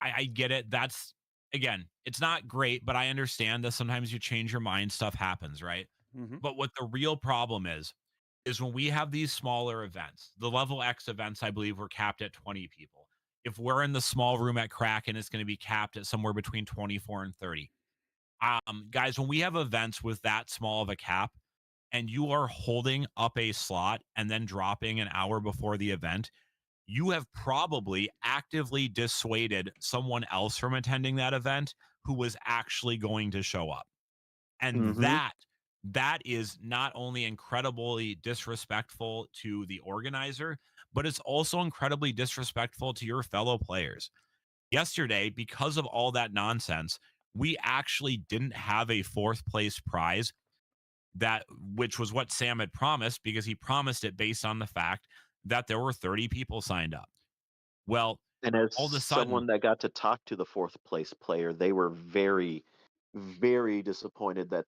I get it. That's again, it's not great, but I understand that sometimes you change your mind, stuff happens, right? Hmm. But what the real problem is when we have these smaller events, the level X events, I believe, were capped at 20 people. If we're in the small room at Kraken, it's going to be capped at somewhere between 24 and 30. Guys, when we have events with that small of a cap and you are holding up a slot and then dropping an hour before the event, you have probably actively dissuaded someone else from attending that event who was actually going to show up. And hmm that is not only incredibly disrespectful to the organizer, but it's also incredibly disrespectful to your fellow players. Yesterday, because of all that nonsense, we actually didn't have a fourth place prize, that which was what Sam had promised, because he promised it based on the fact that there were 30 people signed up. Well, And as all of a sudden, someone that got to talk to the fourth place player, they were very, very disappointed that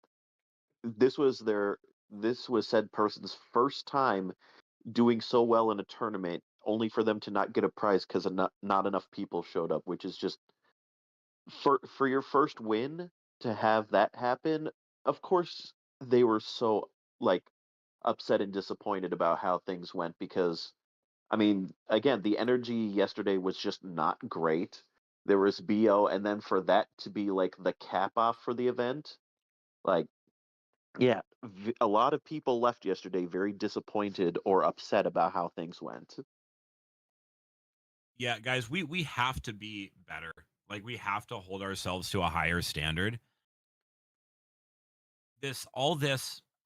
this was their this was said person's first time doing so well in a tournament, only for them to not get a prize because not enough people showed up, which is just for your first win to have that happen. Of course, they were so like upset and disappointed about how things went because I mean, again, the energy yesterday was just not great. There was BO, and then for that to be like the cap off for the event, like, yeah, a lot of people left yesterday very disappointed or upset about how things went. yeah, guys, we have to be better. Like we have to hold ourselves to a higher standard. This,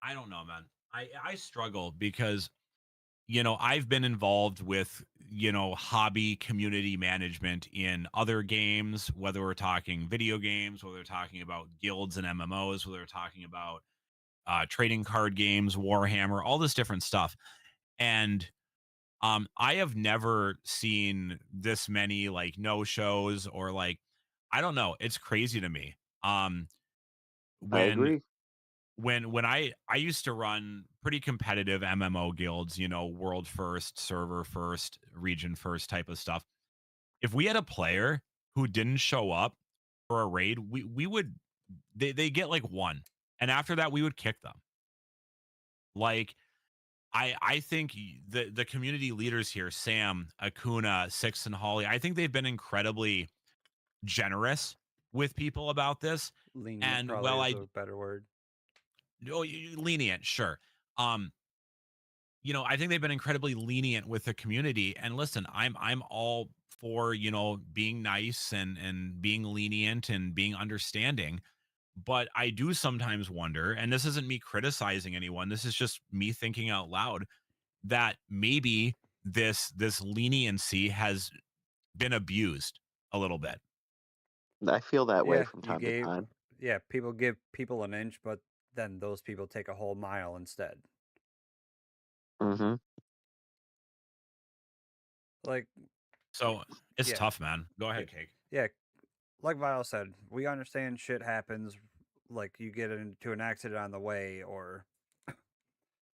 I don't know, man. I struggle because I've been involved with, hobby community management in other games, whether we're talking video games, whether we're talking about guilds and MMOs, whether we're talking about trading card games, Warhammer, all this different stuff. And I have never seen this many like no shows or like, I don't know. It's crazy to me. I When agree. when I used to run pretty competitive MMO guilds, world first, server first, region first type of stuff. If we had a player who didn't show up for a raid, we would they get like one. And after that we would kick them. Like I think the community leaders here, Sam, Akuna, Six and Holly, I think they've been incredibly generous with people about this. Lenient And probably well, is a better word. lenient, sure. Um, I think they've been incredibly lenient with the community. And listen, I'm all for, being nice and being lenient and being understanding. But I do sometimes wonder, and this isn't me criticizing anyone, this is just me thinking out loud, that maybe this leniency has been abused a little bit. I feel that way Yeah, from you time to gave time. yeah, people give people an inch, but then those people take a whole mile instead. Hmm. So Like, it's yeah, tough, man. Go yeah, ahead, Cake. yeah. Like Vile said, we understand shit happens. Like you get into an accident on the way, or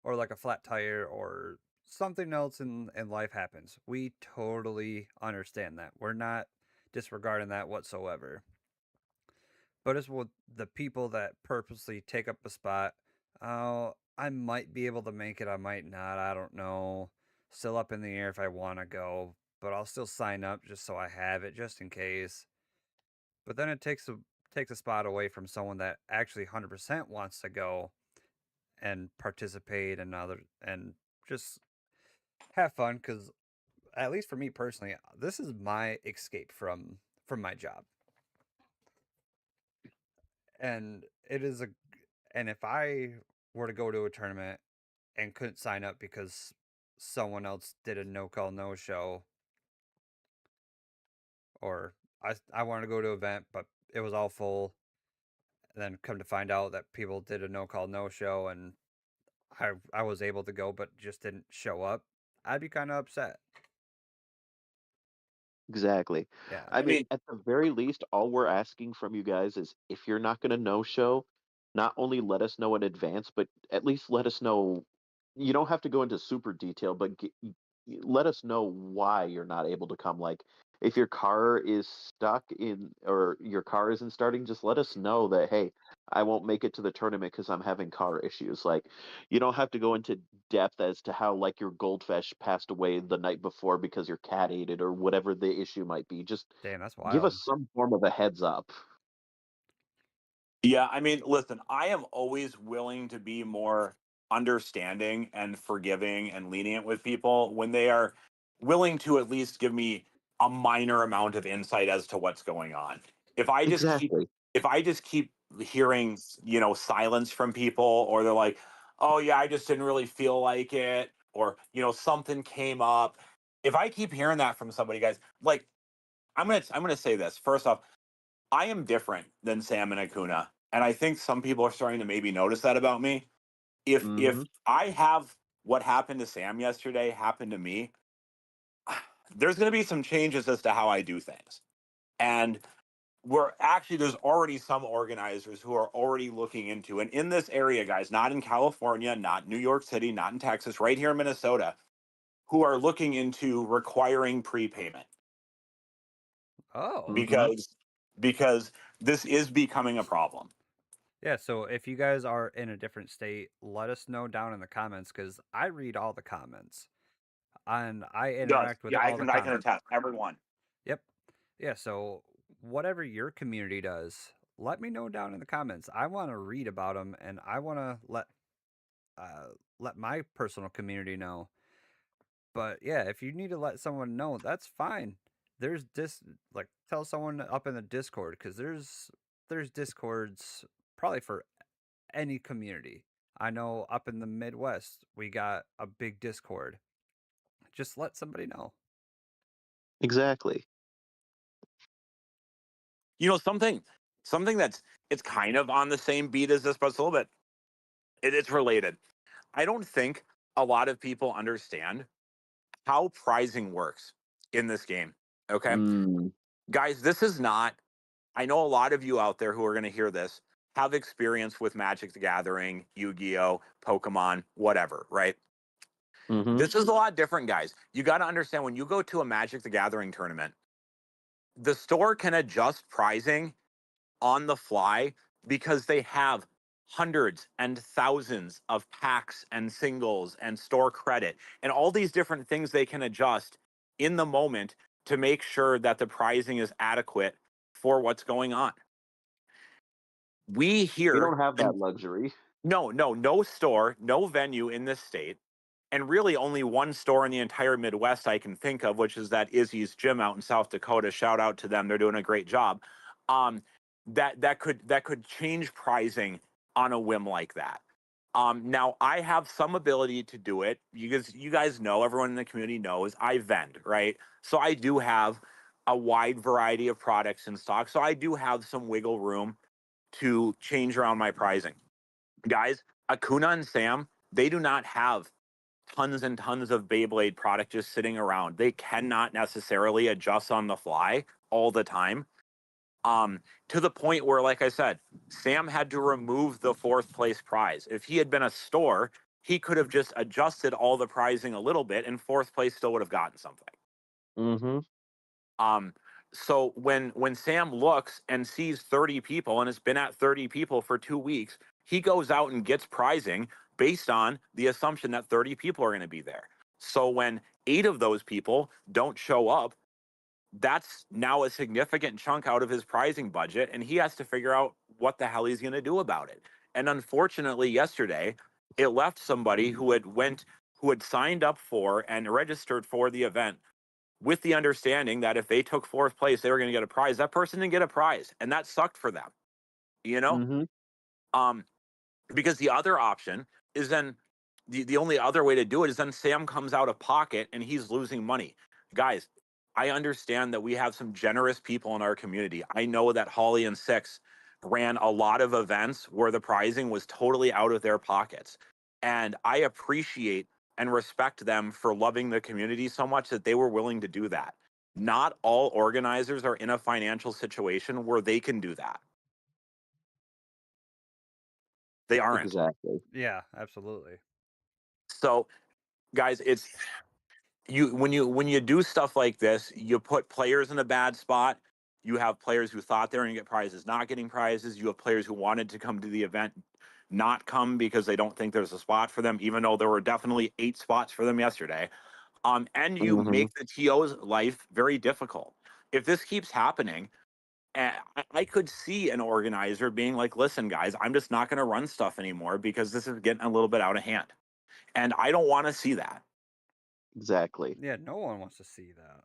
like a flat tire, or something else in life happens. We totally understand that. We're not disregarding that whatsoever. But it's with the people that purposely take up a spot. Oh, I might be able to make it. I might not. I don't know. Still up in the air if I want to go, but I'll still sign up just so I have it, just in case. But then it takes a spot away from someone that actually 100% wants to go and participate and just have fun. Because at least for me personally, this is my escape from my job, and it is a and if I were to go to a tournament and couldn't sign up because someone else did a no call no show, or I wanted to go to an event but it was all full, and then come to find out that people did a no call no show and I was able to go but just didn't show up, I'd be kind of upset. Exactly. Yeah. I I mean, mean, at the very least, all we're asking from you guys is if you're not going to no show, not only let us know in advance, but at least let us know. You don't have to go into super detail, but let us know why you're not able to come. Like, if your car is stuck in or your car isn't starting, just let us know that, hey, I won't make it to the tournament because I'm having car issues. Like, you don't have to go into depth as to how like your goldfish passed away the night before because your cat ate it or whatever the issue might be. Just Damn, that's give wild. us some form of a heads up. yeah, I mean, listen, I am always willing to be more understanding and forgiving and lenient with people when they are willing to at least give me a minor amount of insight as to what's going on. If I just keep Exactly. if I just keep hearing, silence from people, or they're like, "Oh yeah, I just didn't really feel like it," or, something came up. If I keep hearing that from somebody, guys, like I'm gonna say this. First off, I am different than Sam and Akuna, and I think some people are starting to maybe notice that about me. If Hmm. I have what happened to Sam yesterday happen to me, there's going to be some changes as to how I do things. And there's already some organizers who are already looking into, and in this area, guys, not in California, not New York City, not in Texas, right here in Minnesota, who are looking into requiring prepayment Oh, Mhm. because this is becoming a problem. yeah. So if you guys are in a different state, let us know down in the comments because I read all the comments and I It does. interact with Yeah, all the I can comments. attest. Everyone. Yep. Yeah. So whatever your community does, let me know down in the comments. I want to read about them and I want to uh, let my personal community know. But yeah, if you need to let someone know, that's fine. There's like tell someone up in the Discord because there's Discords probably for any community. I know up in the Midwest we got a big Discord. Just let somebody know. Exactly. You know, something that's it's kind of on the same beat as this, but it's a little bit it's related. I don't think a lot of people understand how prizing works in this game. Okay. Mm. Guys, this is not, I know a lot of you out there who are going to hear this have experience with Magic the Gathering, Yu-Gi-Oh, Pokemon, whatever, right? Mhm. This is a lot different, guys. You got to understand when you go to a Magic the Gathering tournament, the store can adjust pricing on the fly because they have hundreds and thousands of packs and singles and store credit and all these different things they can adjust in the moment to make sure that the pricing is adequate for what's going on. We We here, don't have and that luxury. no store, no venue in this state, and really only one store in the entire Midwest I can think of, which is that Izzy's Gym out in South Dakota. Shout out to them; they're doing a great job. Um, that could change pricing on a whim like that. Now I have some ability to do it. You guys know, everyone in the community knows I vend, right? So I do have a wide variety of products in stock. So I do have some wiggle room to change around my pricing. Guys, Akuna and Sam, they do not have tons and tons of Beyblade product just sitting around. They cannot necessarily adjust on the fly all the time. To the point where, like I said, Sam had to remove the fourth place prize. If he had been a store, he could have just adjusted all the pricing a little bit, and fourth place still would have gotten something. Mhm. Um, so when Sam looks and sees 30 people and has been at 30 people for 2 weeks, he goes out and gets pricing based on the assumption that 30 people are going to be there. So when 8 of those people don't show up, that's now a significant chunk out of his pricing budget, and he has to figure out what the hell he's going to do about it. And unfortunately, yesterday, it left somebody who had signed up for and registered for the event with the understanding that if they took fourth place, they were going to get a prize. That person didn't get a prize, and that sucked for them. You know, Mhm. um, because the other option is then the only other way to do it is then Sam comes out of pocket and he's losing money. Guys, I understand that we have some generous people in our community. I know that Holly and Six ran a lot of events where the pricing was totally out of their pockets. And I appreciate and respect them for loving the community so much that they were willing to do that. Not all organizers are in a financial situation where they can do that. They aren't. Exactly. Yeah, absolutely. So, guys, it's when you do stuff like this, you put players in a bad spot. You have players who thought they were going to get prizes not getting prizes. You have players who wanted to come to the event not come because they don't think there's a spot for them, even though there were definitely 8 spots for them yesterday. And you Mhm. make the TO's life very difficult. If this keeps happening, I could see an organizer being like, "Listen, guys, I'm just not going to run stuff anymore because this is getting a little bit out of hand," and I don't want to see that. Exactly. Yeah, no one wants to see that.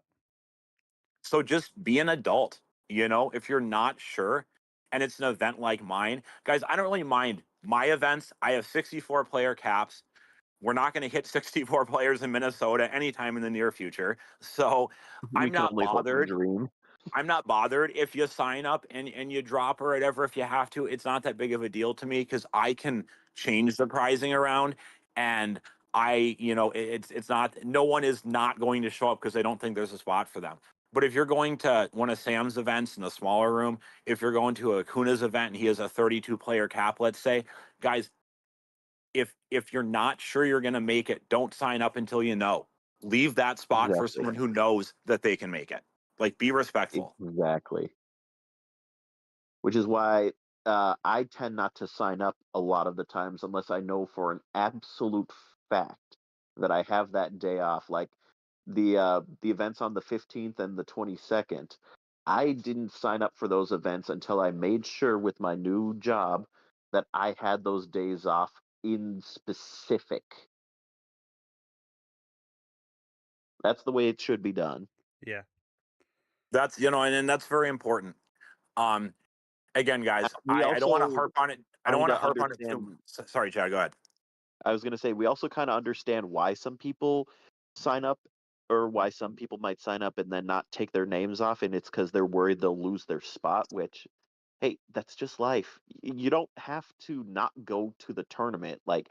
So just be an adult, if you're not sure and it's an event like mine. Guys, I don't really mind my events. I have 64 player caps. We're not going to hit 64 players in Minnesota anytime in the near future. So We I'm can not only hope and bothered. dream. I'm not bothered if you sign up and you drop or whatever if you have to. It's not that big of a deal to me because I can change the pricing around and it's not, no one is not going to show up because they don't think there's a spot for them. But if you're going to one of Sam's events in the smaller room, if you're going to a Kuna's event and he has a 32 player cap, let's say, guys, if you're not sure you're going to make it, don't sign up until you know. Leave that spot for Exactly. someone who knows that they can make it. Like, be respectful. Exactly. Which is why I tend not to sign up a lot of the times unless I know for an absolute fact that I have that day off. Like the events on the 15th and the 22nd, I didn't sign up for those events until I made sure with my new job that I had those days off in specific. That's the way it should be done. Yeah. That's, and that's very important. Um, Again, guys, We I don't want to also harp on it. I don't kind want to of harp on it understand. too. Sorry, Chad, go ahead. I was going to say, we also kind of understand why some people sign up or why some people might sign up and then not take their names off. And it's because they're worried they'll lose their spot, which, hey, that's just life. You don't have to not go to the tournament. Like,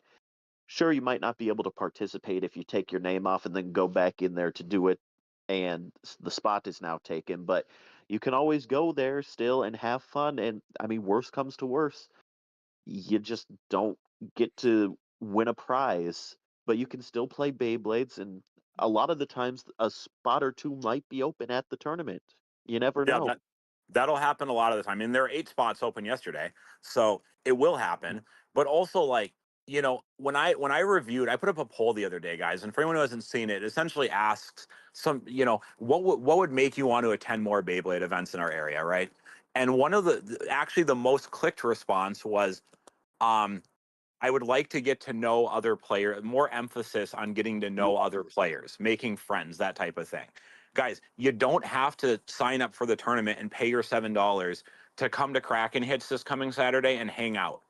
sure, you might not be able to participate if you take your name off and then go back in there to do it and the spot is now taken, but you can always go there still and have fun. And I mean, worst comes to worst, you just don't get to win a prize, but you can still play Beyblades, and a lot of the times a spot or two might be open at the tournament. You never Yeah, know. that'll happen a lot of the time. And there are 8 spots open yesterday, so it will happen. But also, like, when I reviewed, I put up a poll the other day, guys, and for anyone who hasn't seen it, essentially asks what would make you want to attend more Beyblade events in our area, right? And one of actually the most clicked response was, um, I would like to get to know other players, more emphasis on getting to know other players, making friends, that type of thing. Guys, you don't have to sign up for the tournament and pay your $7 to come to Kraken Hits this coming Saturday and hang out.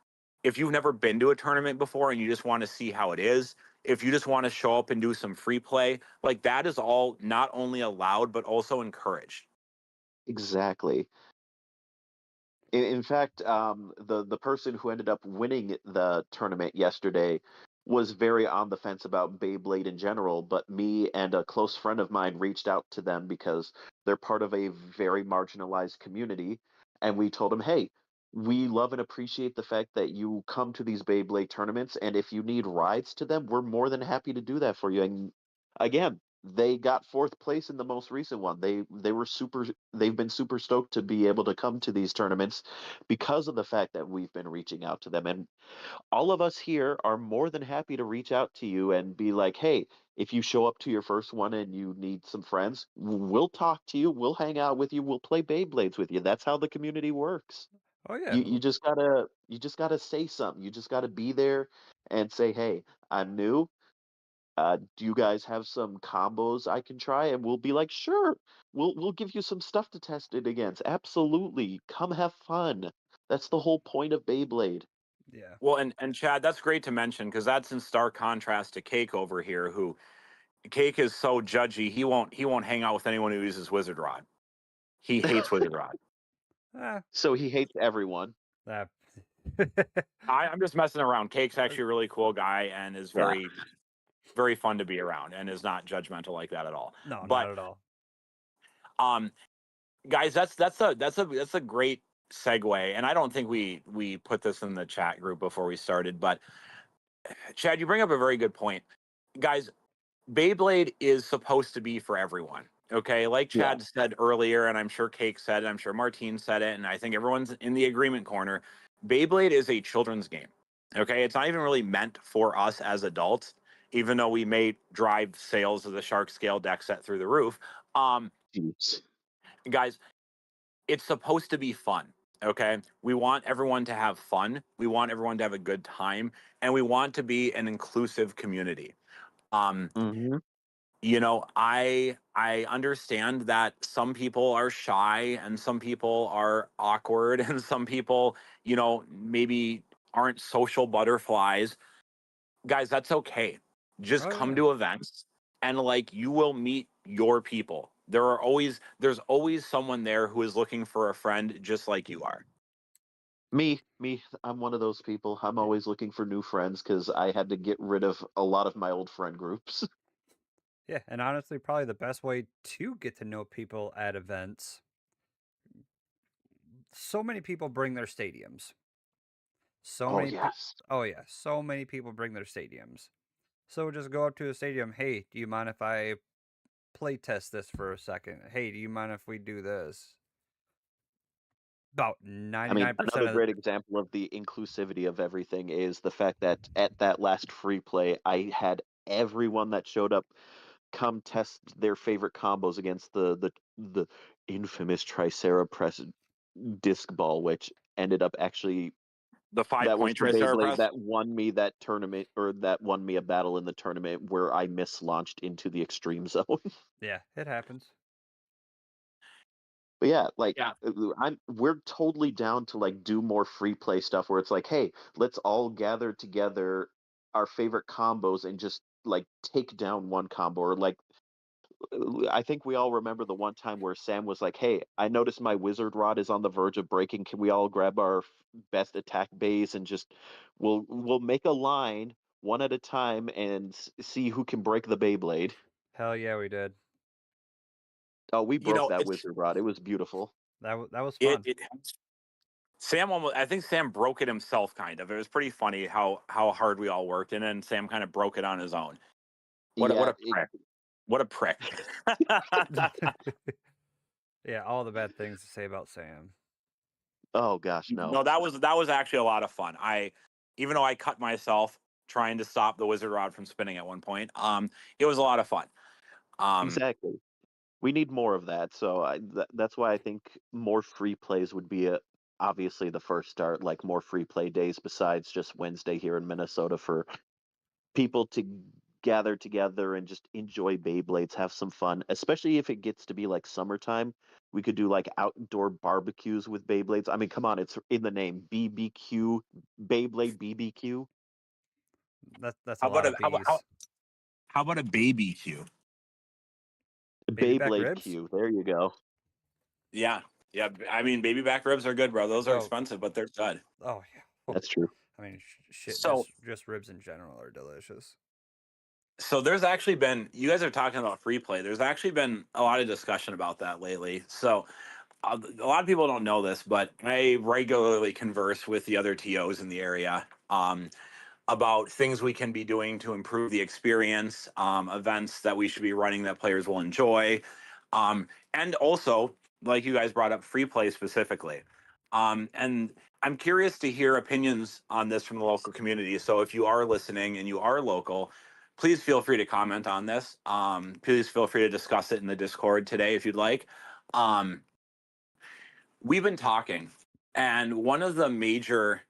If you've never been to a tournament before and you just want to see how it is, if you just want to show up and do some free play, like, that is all not only allowed, but also encouraged. Exactly. In fact, the person who ended up winning the tournament yesterday was very on the fence about Beyblade in general, but me and a close friend of mine reached out to them because they're part of a very marginalized community, and we told them, "Hey, we love and appreciate the fact that you come to these Beyblade tournaments, and if you need rides to them, we're more than happy to do that for you." And again, they got fourth place in the most recent one. They've been super stoked to be able to come to these tournaments because of the fact that we've been reaching out to them. And all of us here are more than happy to reach out to you and be like, hey, if you show up to your first one and you need some friends, we'll talk to you, we'll hang out with you, we'll play Beyblades with you. That's how the community works. Oh yeah. You just gotta say something. You just gotta be there and say, hey, I'm new. Do you guys have some combos I can try? And we'll be like, sure, we'll give you some stuff to test it against. Absolutely. Come have fun. That's the whole point of Beyblade. Yeah. Well, and Chad, that's great to mention because that's in stark contrast to Cake over here, who Cake is so judgy. He won't hang out with anyone who uses Wizard Rod. He hates Wizard Rod. Ah, So he hates everyone. that. I'm just messing around. Cake's actually a really cool guy and is Yeah. very, very fun to be around and is not judgmental like that at all. No, But not at all. um, guys, that's a great segue. And I don't think we put this in the chat group before we started, but Chad, you bring up a very good point, guys. Beyblade is supposed to be for everyone. Okay, like Yeah. Chad said earlier, and I'm sure Cake said it, I'm sure Martine said it, and I think everyone's in the agreement corner. Beyblade is a children's game. Okay, it's not even really meant for us as adults, even though we may drive sales of the Shark Scale deck set through the roof. Um, Jeez. Guys, it's supposed to be fun. Okay, we want everyone to have fun. We want everyone to have a good time, and we want to be an inclusive community. Um, Hmm. I understand that some people are shy and some people are awkward and some people, maybe aren't social butterflies. Guys, that's okay. Just Oh come yeah. to events and, like, you will meet your people. There's always someone there who is looking for a friend just like you are. Me, I'm one of those people. I'm always looking for new friends because I had to get rid of a lot of my old friend groups. Yeah, and honestly, probably the best way to get to know people at events. So many people bring their stadiums. So Oh many people. yes. Oh yeah, so many people bring their stadiums. So just go up to a stadium. Hey, do you mind if I play test this for a second? Hey, do you mind if we do this? About I mean, 99% another of the, great example of the inclusivity of everything is the fact that at that last free play, I had everyone that showed up come test their favorite combos against the infamous Triceratops disc ball, which ended up actually The five that was point the Beyblade Triceratops. that won me that tournament, or that won me a battle in the tournament where I mislaunched into the extreme zone. yeah, it happens. But yeah, like Yeah. we're totally down to like do more free play stuff where it's like, hey, let's all gather together our favorite combos and just like take down one combo. Or like I think we all remember the one time where Sam was like, hey, I noticed my wizard rod is on the verge of breaking. Can we all grab our best attack bays and just we'll make a line one at a time and see who can break the Beyblade. Hell yeah, we did. Oh, we You broke know, that it's wizard rod. It was beautiful. That was it fun. it Sam almost, I think Sam broke it himself kind of. It was pretty funny how hard we all worked, and then Sam kind of broke it on his own. What Yeah, a prick. What a prick. Yeah, all the bad things to say about Sam. oh gosh, no. No, that was actually a lot of fun. Even though I cut myself trying to stop the wizard rod from spinning at one point, it was a lot of fun. Um, Exactly. We need more of that. So that's why I think more free plays would be obviously the first start, like more free play days besides just Wednesday here in Minnesota for people to gather together and just enjoy Beyblades, have some fun, especially if it gets to be like summertime. We could do like outdoor barbecues with Beyblades. I mean, come on, it's in the name BBQ, Beyblade BBQ, That's a how lot about of bees. how about a baby Q? Baby back Beyblade ribs? Q. There you go. Yeah, yeah. I mean, baby back ribs are good, bro. Those are Oh, expensive, but they're good. oh yeah. That's true. I mean, shit. So Just ribs in general are delicious. So there's actually been, you guys are talking about free play. There's actually been a lot of discussion about that lately. So a lot of people don't know this, but I regularly converse with the other TOs in the area about things we can be doing to improve the experience, events that we should be running that players will enjoy, and also, like you guys brought up, free play specifically. And I'm curious to hear opinions on this from the local community. So if you are listening and you are local, please feel free to comment on this. Please feel free to discuss it in the Discord today if you'd like. Um, we've been talking, and one of the major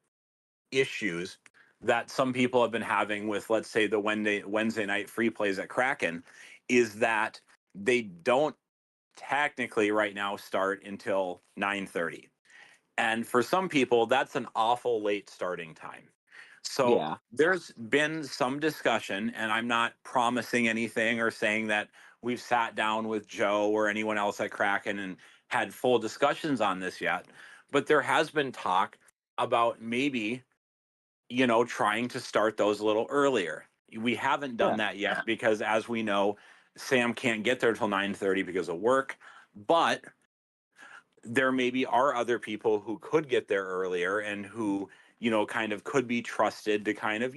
issues that some people have been having with, let's say, the Wednesday night free plays at Kraken is that they don't technically right now start until 9:30. And for some people, that's an awful late starting time. So Yeah. there's been some discussion, and I'm not promising anything or saying that we've sat down with Joe or anyone else at Kraken and had full discussions on this yet. But there has been talk about maybe, trying to start those a little earlier. We haven't Yeah. done that yet because, as we know, Sam can't get there till 9:30 because of work. But there maybe are other people who could get there earlier and who, kind of could be trusted to kind of,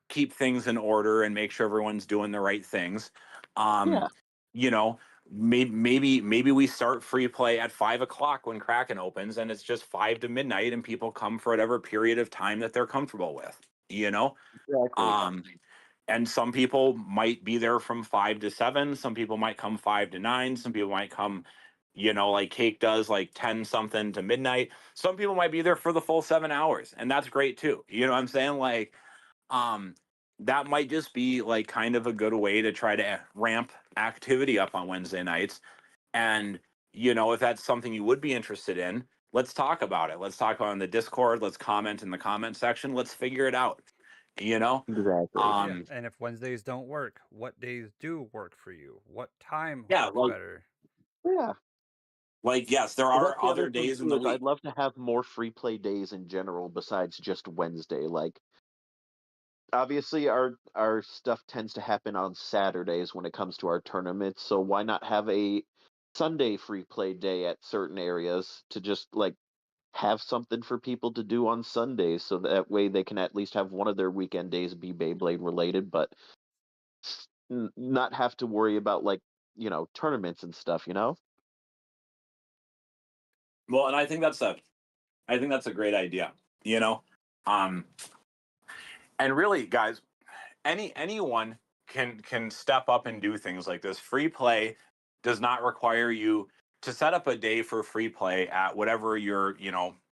keep things in order and make sure everyone's doing the right things. Um, Yeah. you know, maybe we start free play at 5 o'clock when Kraken opens, and it's just 5 to midnight, and people come for whatever period of time that they're comfortable with. You know, Exactly. um, and some people might be there from 5 to 7. Some people might come 5 to 9. Some people might come, like Cake does, like 10 something to midnight. Some people might be there for the full 7 hours, and that's great too. You know what I'm saying? Like, um, that might just be like kind of a good way to try to ramp activity up on Wednesday nights. And, if that's something you would be interested in, let's talk about it. Let's talk about it in the Discord. Let's comment in the comment section. Let's figure it out, you know? Exactly. Yeah, Um, and if Wednesdays don't work, what days do work for you? What time yeah, works like better? Yeah. Like, yes, there Well, that's are the other other thing days in too, the is week. I'd love to have more free play days in general besides just Wednesday. Like, obviously our stuff tends to happen on Saturdays when it comes to our tournaments, so why not have a Sunday free play day at certain areas to just like have something for people to do on Sundays, so that way they can at least have one of their weekend days be Beyblade related, but not have to worry about like, tournaments and stuff, you know? Well, and I think that's a great idea. You know, um, and really, guys, anyone can step up and do things like this. Free play does not require you to set up a day for free play at whatever your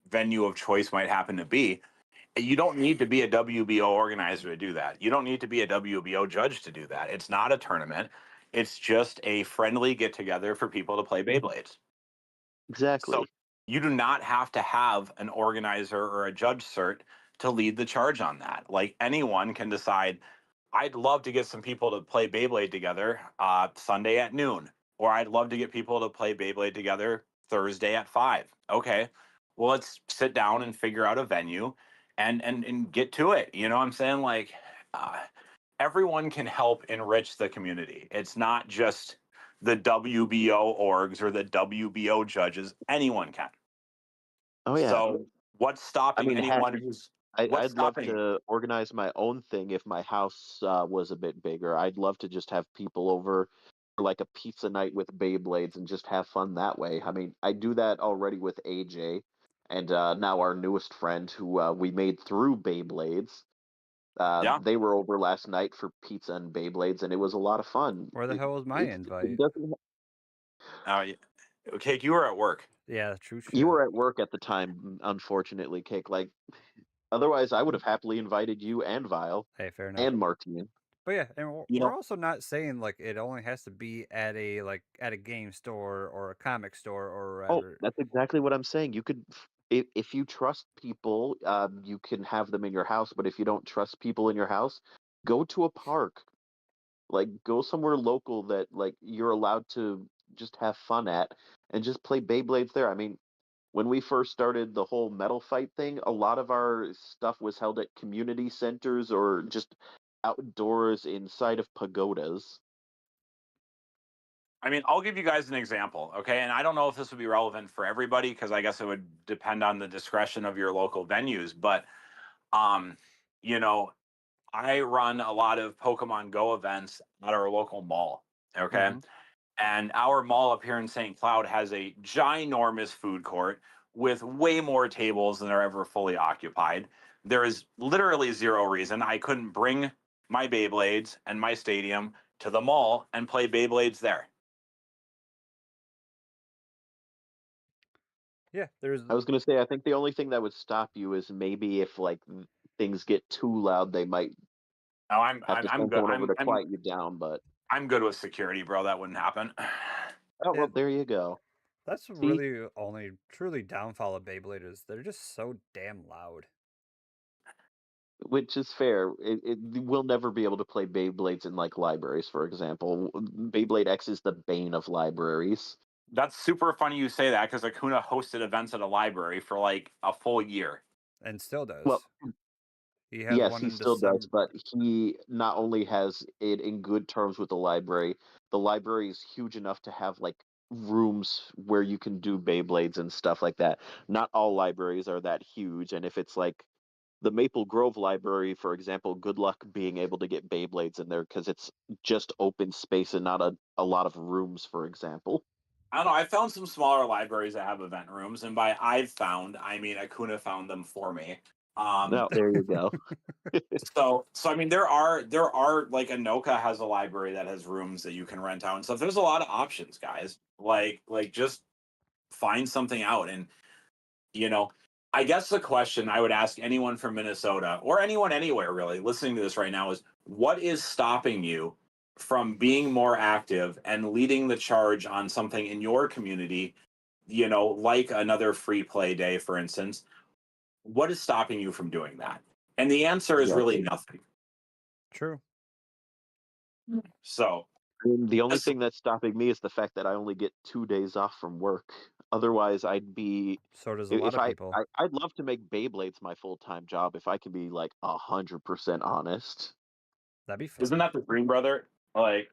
venue of choice might happen to be. You don't need to be a WBO organizer to do that. You don't need to be a WBO judge to do that. It's not a tournament. It's just a friendly get together for people to play Beyblades. So Exactly. you do not have to have an organizer or a judge cert to lead the charge on that. Like, anyone can decide, I'd love to get some people to play Beyblade together Sunday at noon, or I'd love to get people to play Beyblade together Thursday at 5. Okay, well, let's sit down and figure out a venue and get to it. You know what I'm saying? Like, uh, everyone can help enrich the community. It's not just the WBO orgs or the WBO judges. Anyone can. Oh yeah. So what's I stopping mean, heck, anyone who's what's I'd love stopping? to organize my own thing if my house was a bit bigger. I'd love to just have people over for like a pizza night with Beyblades and just have fun that way. I mean, I do that already with AJ and now our newest friend who we made through Beyblades. Yeah. They were over last night for pizza and Beyblades, and it was a lot of fun. Where the hell was my It invite? doesn't. Okay, you were at work. Yeah, true You shit. were at work at the time, unfortunately, Cake. Like, otherwise, I would have happily invited you and Vile Hey, fair enough. and Martine. But yeah, and You we're know, also not saying like it only has to be at a game store or a comic store or Oh, whatever. that's exactly what I'm saying. You could, if you trust people, you can have them in your house. But if you don't trust people in your house, go to a park. Like, go somewhere local that like you're allowed to just have fun at, and just play Beyblades there. I mean, when we first started the whole metal fight thing, a lot of our stuff was held at community centers or just outdoors inside of pagodas. I mean, I'll give you guys an example, okay? And I don't know if this would be relevant for everybody because I guess it would depend on the discretion of your local venues. But, um, you know, I run a lot of Pokemon Go events at our local mall, okay? Mm-hmm. And our mall up here in St. Cloud has a ginormous food court with way more tables than are ever fully occupied. There is literally zero reason I couldn't bring my Beyblades and my stadium to the mall and play Beyblades there. Yeah, there's I was gonna say, I think the only thing that would stop you is maybe if like things get too loud, they might Oh, have to I'm send good. someone over to quiet you down. But I'm good with security, bro. That wouldn't happen. oh yeah, well, there you go. that's See, really only truly downfall of Beyblade is they're just so damn loud. which is fair. We'll never be able to play Beyblades in like libraries, for example. Beyblade X is the bane of libraries. That's super funny you say that because Acuna hosted events at a library for like a full year. And still Well, does. He has yes, one he in still does, December. but he not only has it in good terms with the library is huge enough to have like rooms where you can do Beyblades and stuff like that. Not all libraries are that huge, and if it's like the Maple Grove Library, for example, good luck being able to get Beyblades in there because it's just open space and not a lot of rooms, for example. I don't know. I found some smaller libraries that have event rooms, and by I've found, I mean Acuna found them for me. Um, Now, there you go. so I mean, there are like Anoka has a library that has rooms that you can rent out and stuff. There's a lot of options, guys. Like just find something out, and you know, I guess the question I would ask anyone from Minnesota or anyone anywhere really listening to this right now is what is stopping you from being more active and leading the charge on something in your community, like another free play day, for instance? What is stopping you from doing that? And the answer is really Exactly. nothing. True. So I mean, the only That's- thing that's stopping me is the fact that I only get 2 days off from work. Otherwise, I'd be So does a lot if of people. I'd love to make Beyblades my full-time job if I can be like 100% honest. That'd be fun. Isn't that the Green Brother? Like,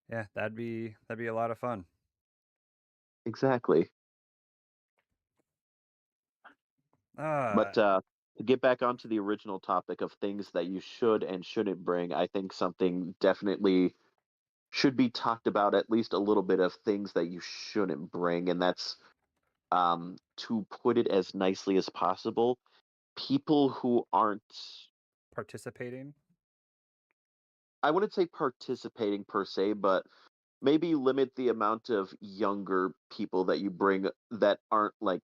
Yeah, that'd be a lot of fun. Exactly. Uh, But to get back onto the original topic of things that you should and shouldn't bring, I think something definitely should be talked about, at least a little bit of things that you shouldn't bring, and that's to put it as nicely as possible, people who aren't, participating. I wouldn't say participating per se, but maybe limit the amount of younger people that you bring that aren't like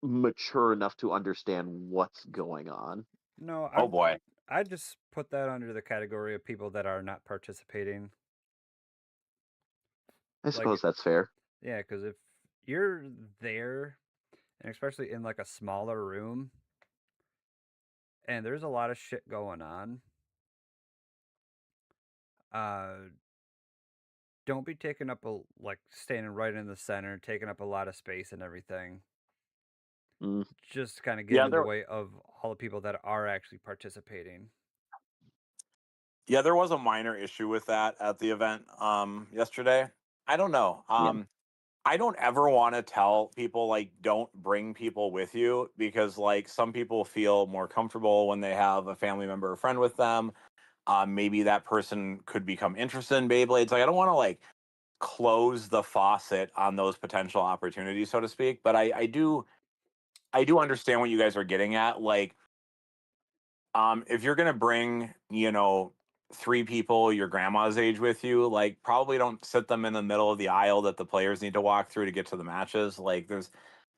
mature enough to understand what's going on. No, oh boy. I just put that under the category of people that are not participating. I Like, suppose that's fair. yeah, because if you're there, and especially in like a smaller room, and there's a lot of shit going on, uh, don't be taking up like standing right in the center, taking up a lot of space and everything. Mm, Just kind of Yeah, getting in the way of all the people that are actually participating. there was a minor issue with that at the event yesterday. I don't know. yeah. I don't ever want to tell people like don't bring people with you because like some people feel more comfortable when they have a family member or friend with them. Maybe that person could become interested in Beyblades. Like I don't want to like close the faucet on those potential opportunities, so to speak. But I do understand what you guys are getting at. Like, if you're gonna bring, 3 people your grandma's age with you, like probably don't sit them in the middle of the aisle that the players need to walk through to get to the matches. Like there's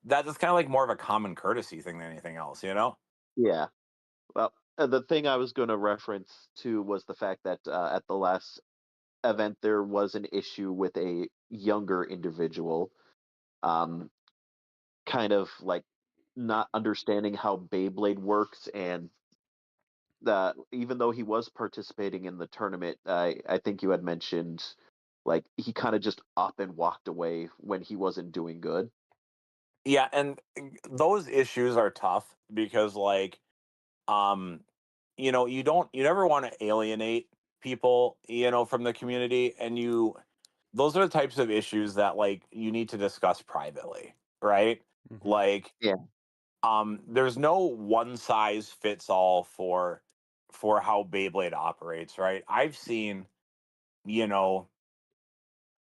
that's kind of like more of a common courtesy thing than anything else, you know? Yeah. Well, the thing I was going to reference to was the fact that at the last event there was an issue with a younger individual, um, kind of like not understanding how Beyblade works, and even though he was participating in the tournament, I think you had mentioned like he kind of just up and walked away when he wasn't doing good. Yeah, and those issues are tough because like um you never want to alienate people, from the community, and those are the types of issues that like you need to discuss privately, right? Hmm. Like Yeah. there's no one size fits all for how Beyblade operates, right? I've seen, you know,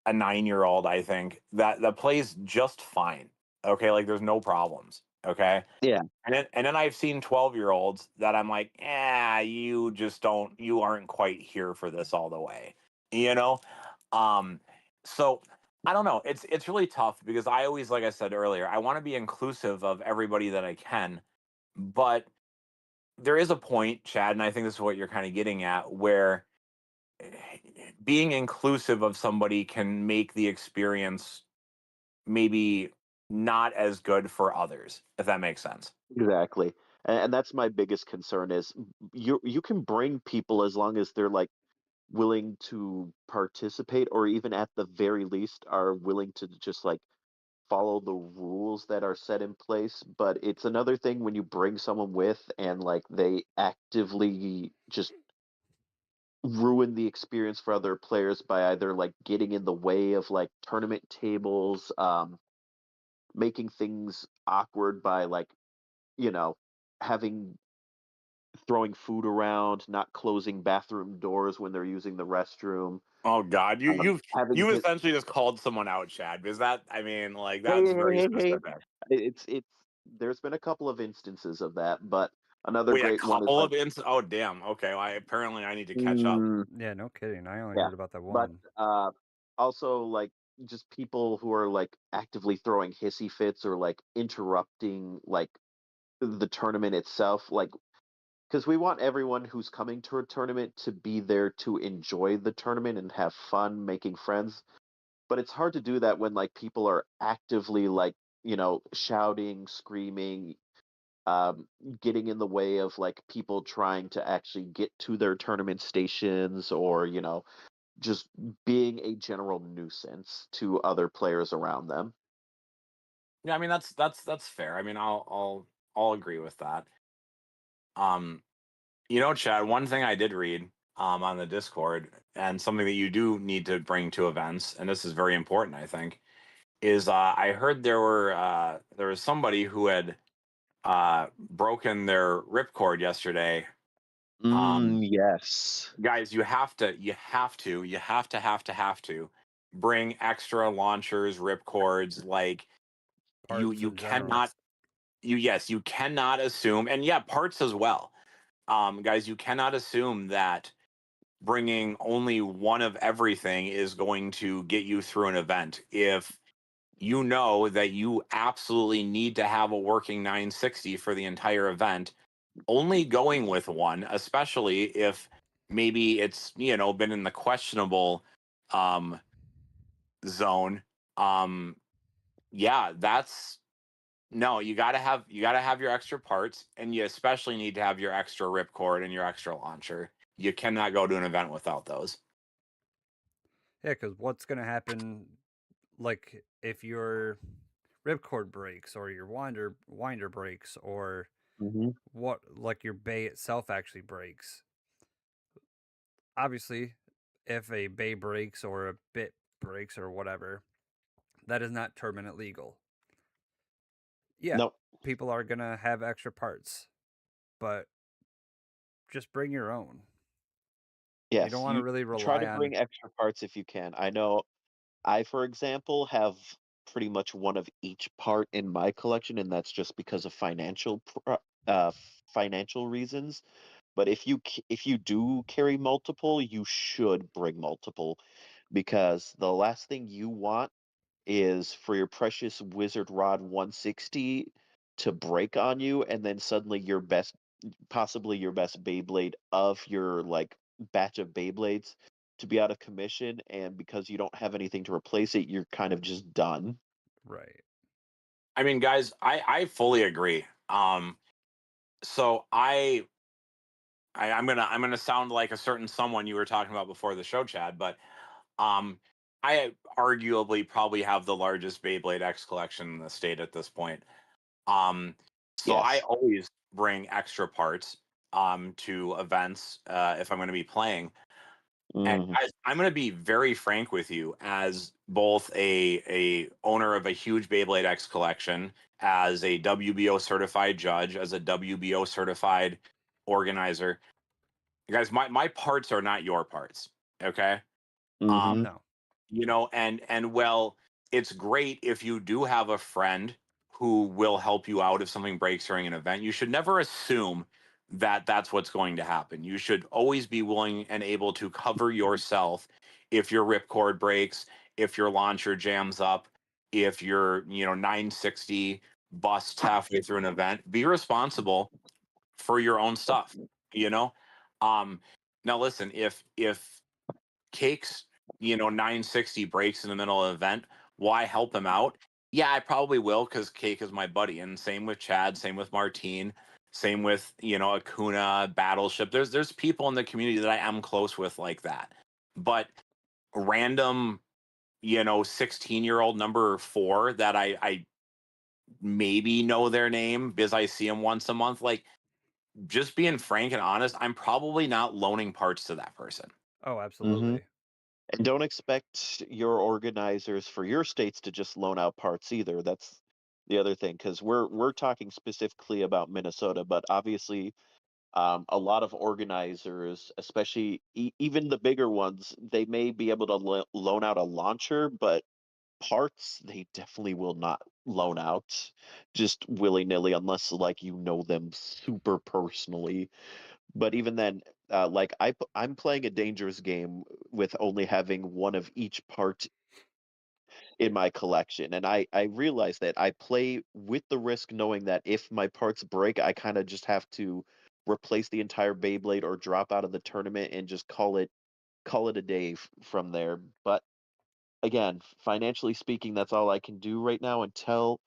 a 9-year-old, I think, that plays just fine. Okay, like there's no problems. Okay. Yeah. And then I've seen 12-year-olds that I'm like, you aren't quite here for this all the way. You know? So I don't know. It's really tough because I always, like I said earlier, I want to be inclusive of everybody that I can, but there is a point, Chad, and I think this is what you're kind of getting at, where eh, being inclusive of somebody can make the experience maybe not as good for others, if that makes sense. Exactly. And that's my biggest concern is you can bring people as long as they're like willing to participate, or even at the very least are willing to just like follow the rules that are set in place. But it's another thing when you bring someone with and like they actively just ruin the experience for other players by either like getting in the way of like tournament tables, making things awkward by like, you know, having throwing food around, not closing bathroom doors when they're using the restroom, Oh God, you um, you've having you hit, essentially just called someone out, Chad, because that I mean, like hey, that's hey, very hey, hey, specific. it's there's been a couple of instances of that, but another Wait, a great one is couple like, of ins. Oh damn. Okay, well, apparently I need to catch up. mm, Yeah, no kidding. I only yeah, heard about that but one. also like just people who are like actively throwing hissy fits or like interrupting like the tournament itself, like because we want everyone who's coming to a tournament to be there to enjoy the tournament and have fun making friends, but it's hard to do that when like people are actively like, shouting, screaming, um, getting in the way of like people trying to actually get to their tournament stations, or just being a general nuisance to other players around them. Yeah, I mean that's fair. I mean, I'll agree with that. Um, Chad, one thing I did read on the Discord, and something that you do need to bring to events, and this is very important, I think, is I heard there was somebody who had broken their ripcord yesterday. Yes. Guys, you have to bring extra launchers, ripcords. Like Parts you in general. cannot you cannot assume, and yeah, parts as well. Guys, you cannot assume that bringing only one of everything is going to get you through an event. If you know that you absolutely need to have a working 960 for the entire event, only going with one, especially if maybe it's been in the questionable um zone, um yeah, that's no, you got to have your extra parts, and you especially need to have your extra ripcord and your extra launcher. You cannot go to an event without those. Yeah, because what's gonna happen, like if your ripcord breaks or your winder breaks or Hmm. what, like your bay itself actually breaks. Obviously, if a bay breaks or a bit breaks or whatever, that is not tournament legal. Yeah, No. people are gonna have extra parts, but just bring your own. You don't Yes, want to you really try rely to on. bring extra parts if you can. I know I, for example, have pretty much one of each part in my collection, and that's just because of financial reasons. But if you do carry multiple, you should bring multiple, because the last thing you want is for your precious Wizard Rod 160 to break on you, and then suddenly possibly your best Beyblade of your like batch of Beyblades to be out of commission, and because you don't have anything to replace it, you're kind of just done. Right. I mean, guys, I fully agree. So I'm gonna sound like a certain someone you were talking about before the show, Chad, but um I arguably probably have the largest Beyblade X collection in the state at this point. Um, so I Yes. always bring extra parts to events if I'm going to be playing. And Hmm. guys, I'm going to be very frank with you, as both a owner of a huge Beyblade X collection, as a WBO certified judge, as a WBO certified organizer. Guys, my parts are not your parts. Okay. Um, Hmm. No. and well, it's great if you do have a friend who will help you out if something breaks during an event. You should never assume that that's what's going to happen. You should always be willing and able to cover yourself if your ripcord breaks, if your launcher jams up, if your 960 busts halfway through an event. Be responsible for your own stuff, you know um now listen, if Cake's 960 breaks in the middle of an event, will I help him out? Yeah, I probably will, because Cake is my buddy. And same with Chad, same with Martine, same with Akuna, Battleship. There's people in the community that I am close with like that. But random 16-year-old number 4 that I maybe know their name because I see them once a month, like, just being frank and honest, I'm probably not loaning parts to that person. Oh, Hmm. absolutely. And don't expect your organizers for your states to just loan out parts either. That's the other thing, because we're talking specifically about Minnesota, but obviously a lot of organizers, especially even the bigger ones, they may be able to loan out a launcher, but parts they definitely will not loan out just willy-nilly unless like you know them super personally. But even then, like I'm playing a dangerous game with only having one of each part in my collection, and I realize that I play with the risk knowing that if my parts break, I kind of just have to replace the entire Beyblade or drop out of the tournament and just call it a day from there. But again, financially speaking, that's all I can do right now until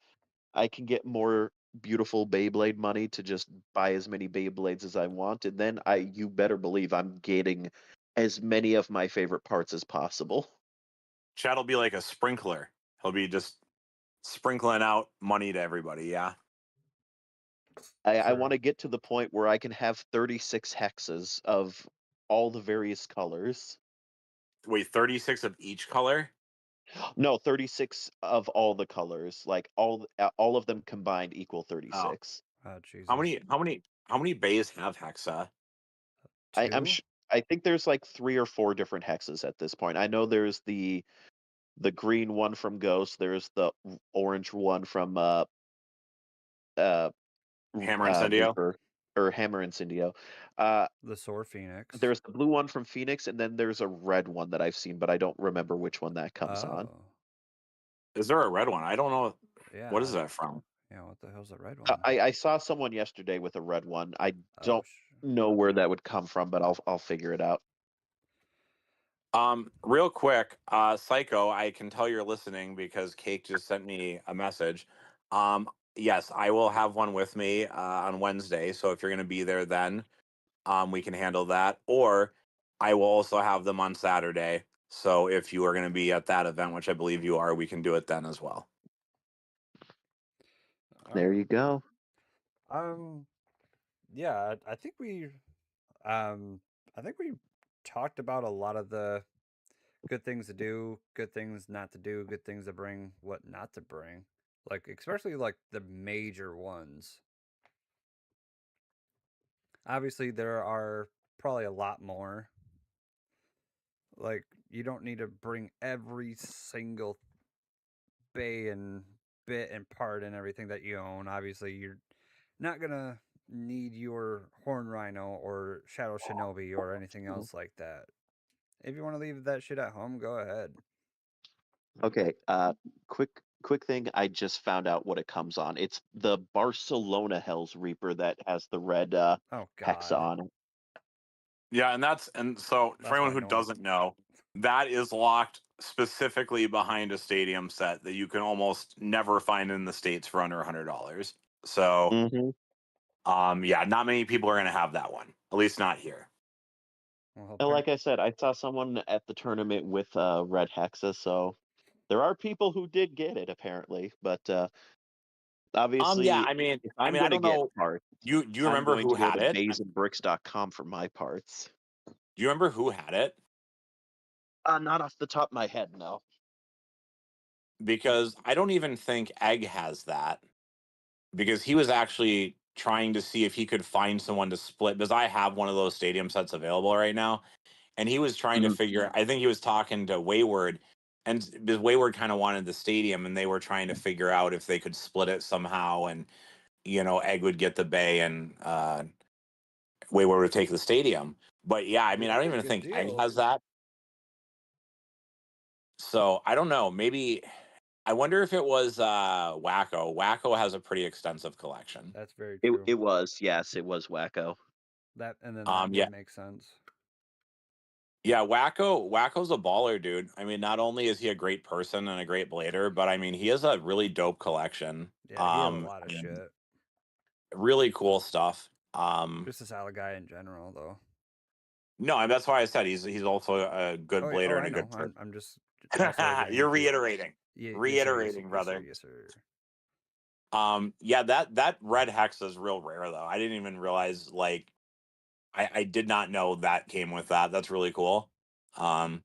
I can get more beautiful Beyblade money to just buy as many Beyblades as I want, and then you better believe I'm getting as many of my favorite parts as possible. Chad will be like a sprinkler. He'll be just sprinkling out money to everybody. Yeah. I For want to get to the point where I can have 36 hexes of all the various colors. Wait, 36 of each color? No, 36 of all the colors, like all of them combined equal Oh, 36. oh how Jesus, many bays have Hexa? I, I'm 2. sh- I think there's like 3 or 4 different hexes at this point. I know there's the green one from Ghost. There's the orange one from uh, Hammer and Incendio? Reaper or Hammer Incendio. Uh, The Soar Phoenix. there's the blue one from Phoenix, and then there's a red one that I've seen, but I don't remember which one that comes on. Oh, Is there a red one? I don't know. What is yeah, that from? yeah. What the hell's the red one? I saw someone yesterday with a red one. I Oh, don't know where that would come from, but I'll figure it out. Real quick, Psycho, I can tell you're listening because Cake just sent me a message. Yes, I will have one with me on Wednesday. So if you're going to be there then, we can handle that. Or I will also have them on Saturday. So if you are going to be at that event, which I believe you are, we can do it then as well. There you go. Yeah, I think um, I think we talked about a lot of the good things to do, good things not to do, good things to bring, what not to bring. Like especially like the major ones. Obviously, there are probably a lot more. Like you don't need to bring every single bay and bit and part and everything that you own. Obviously, you're not gonna need your Horn Rhino or Shadow Shinobi or anything else like that. If you want to leave that shit at home, go ahead. Okay, quick thing. I just found out what it comes on. It's the Barcelona Hell's Reaper that has the red Oh hex God, on it. Yeah, and so for that's anyone why who no one. doesn't know, that is locked specifically behind a stadium set that you can almost never find in the States for under $100. So, Hmm. yeah, not many people are going to have that one, at least not here. Well, And like I said, I saw someone at the tournament with red hexes, so there are people who did get it apparently. But Yeah, obviously, if I I'm mean, I gonna don't get know. parts, Do you I'm remember going who to go had to it? baysandbricks.com for my parts. Do you remember who had it? Not off the top of my head, no. Because I don't even think Egg has that because he was actually trying to see if he could find someone to split because I have one of those stadium sets available right now. And he was trying to Mhm. figure, I think he was talking to Wayward, and because Wayward kind of wanted the stadium and they were trying to figure out if they could split it somehow and Egg would get the bay and Wayward would take the stadium. But yeah, I be mean, a I don't pretty even good think Egg deal. has that. So I don't know. Maybe I wonder if it was Wacko. Wacko has a pretty extensive collection. That's very It true. it was, yes, it was Wacko. That and then that Yeah, would make sense. yeah, Wacko's a baller, dude. I mean, not only is he a great person and a great blader, but I mean, he has a really dope collection. Yeah, he has a lot of And shit. really cool stuff. Just a solid guy in general, though. No, and that's why I said he's also a good Oh yeah. Oh, blader and I a know. good person. I'm just also agreeing You're with you. reiterating, Yeah. Yes, sir. Yes, sir. reiterating, Yes, sir. brother. Yes, sir. Yeah, that red hex is real rare though. I didn't even realize like I did not know that came with that. That's really cool. Um,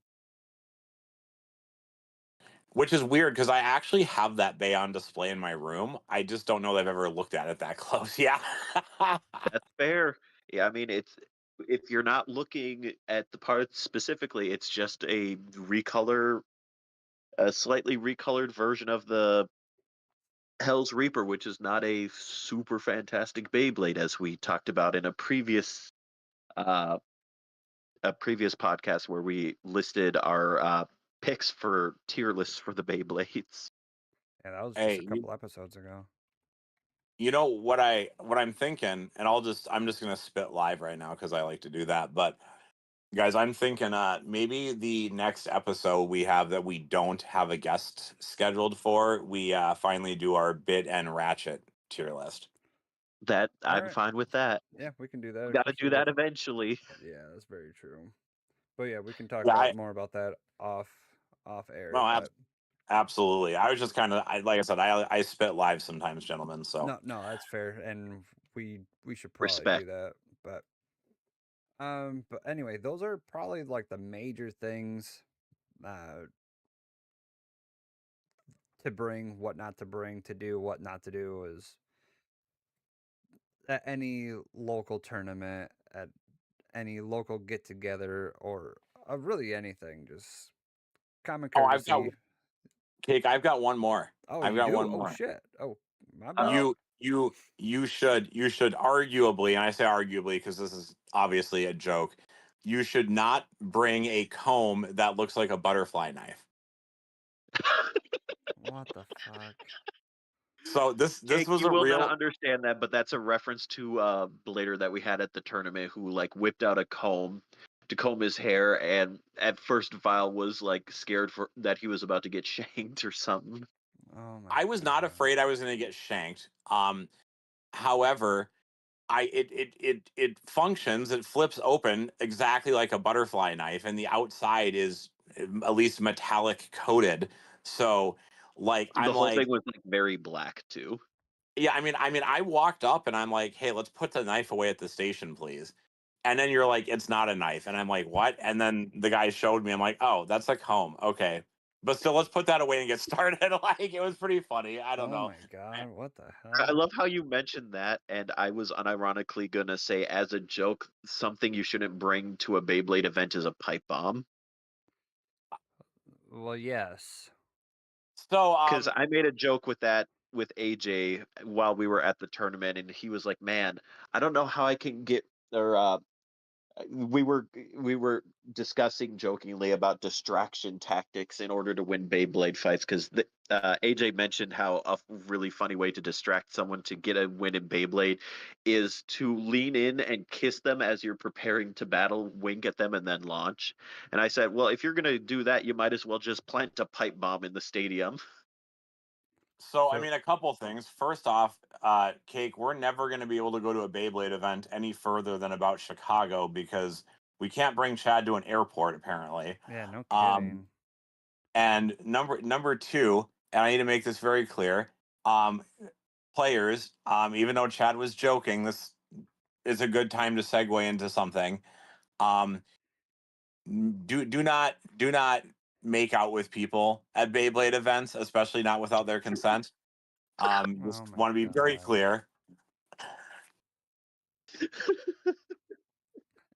which is weird because I actually have that bay on display in my room. I just don't know that I've ever looked at it that close. Yeah. That's fair. Yeah, I mean, it's if you're not looking at the parts specifically, it's just a slightly recolored version of the Hell's Reaper, which is not a super fantastic Beyblade, as we talked about in uh, a previous podcast where we listed our picks for tier lists for the Beyblades. Yeah, that was just Hey, a couple episodes ago. you know what I'm thinking, and I'm just gonna spit live right now because I like to do that. But guys, I'm thinking maybe the next episode we have that we don't have a guest scheduled for, we finally do our bit and ratchet tier list. That I'm Alright. fine with that. Yeah, we can do that. Got to do especially that with- eventually. Yeah, that's very true. But yeah, we can talk Yeah, more about that off air. No, but absolutely. I was just kind of, like I said, I spit live sometimes, gentlemen. So no, that's fair, and we should probably Respect. do that. But anyway, those are probably like the major things to bring, what not to bring, to do, what not to do is at any local tournament, at any local get together, or really anything. Just common oh, I've got courtesy. Cake. I've got one more. Oh, I've you got do? one Oh more. shit! Oh, my bad. You should arguably, and I say arguably because this is obviously a joke. You should not bring a comb that looks like a butterfly knife. What the fuck? So this Jake, was you a will real. not understand that, but that's a reference to Blader that we had at the tournament, who like whipped out a comb to comb his hair, and at first Vile was like scared for that he was about to get shanked or something. Oh my! I was not God. afraid I was going to get shanked. However, it functions. It flips open exactly like a butterfly knife, and the outside is at least metallic coated. So, like, The I'm whole like, thing was like very black too. yeah. I walked up and I'm like, hey, let's put the knife away at the station, please. And then you're like, it's not a knife, and I'm like, what? And then the guy showed me. I'm like, oh, that's a comb. Okay. But still, let's put that away and get started. Like, it was pretty funny. I don't Oh know. my God! What the I hell? love how you mentioned that, and I was unironically gonna say as a joke, something you shouldn't bring to a Beyblade event is a pipe bomb. Well, yes. So, Because I made a joke with that with AJ while we were at the tournament, and he was like, "Man, I don't know how I can get." Or we were discussing jokingly about distraction tactics in order to win Beyblade fights. Because AJ mentioned how a really funny way to distract someone to get a win in Beyblade is to lean in and kiss them as you're preparing to battle, wink at them, and then launch. And I said, "Well, if you're gonna do that, you might as well just plant a pipe bomb in the stadium." So, I So mean, a couple things. First off, Cake, we're never going to be able to go to a Beyblade event any further than about Chicago because we can't bring Chad to an airport, apparently. yeah, no Um, kidding. and number two, and I need to make this very clear, players, even though Chad was joking, this is a good time to segue into something. Um, do not make out with people at Beyblade events, especially not without their consent. Just Oh my want to be very God. clear.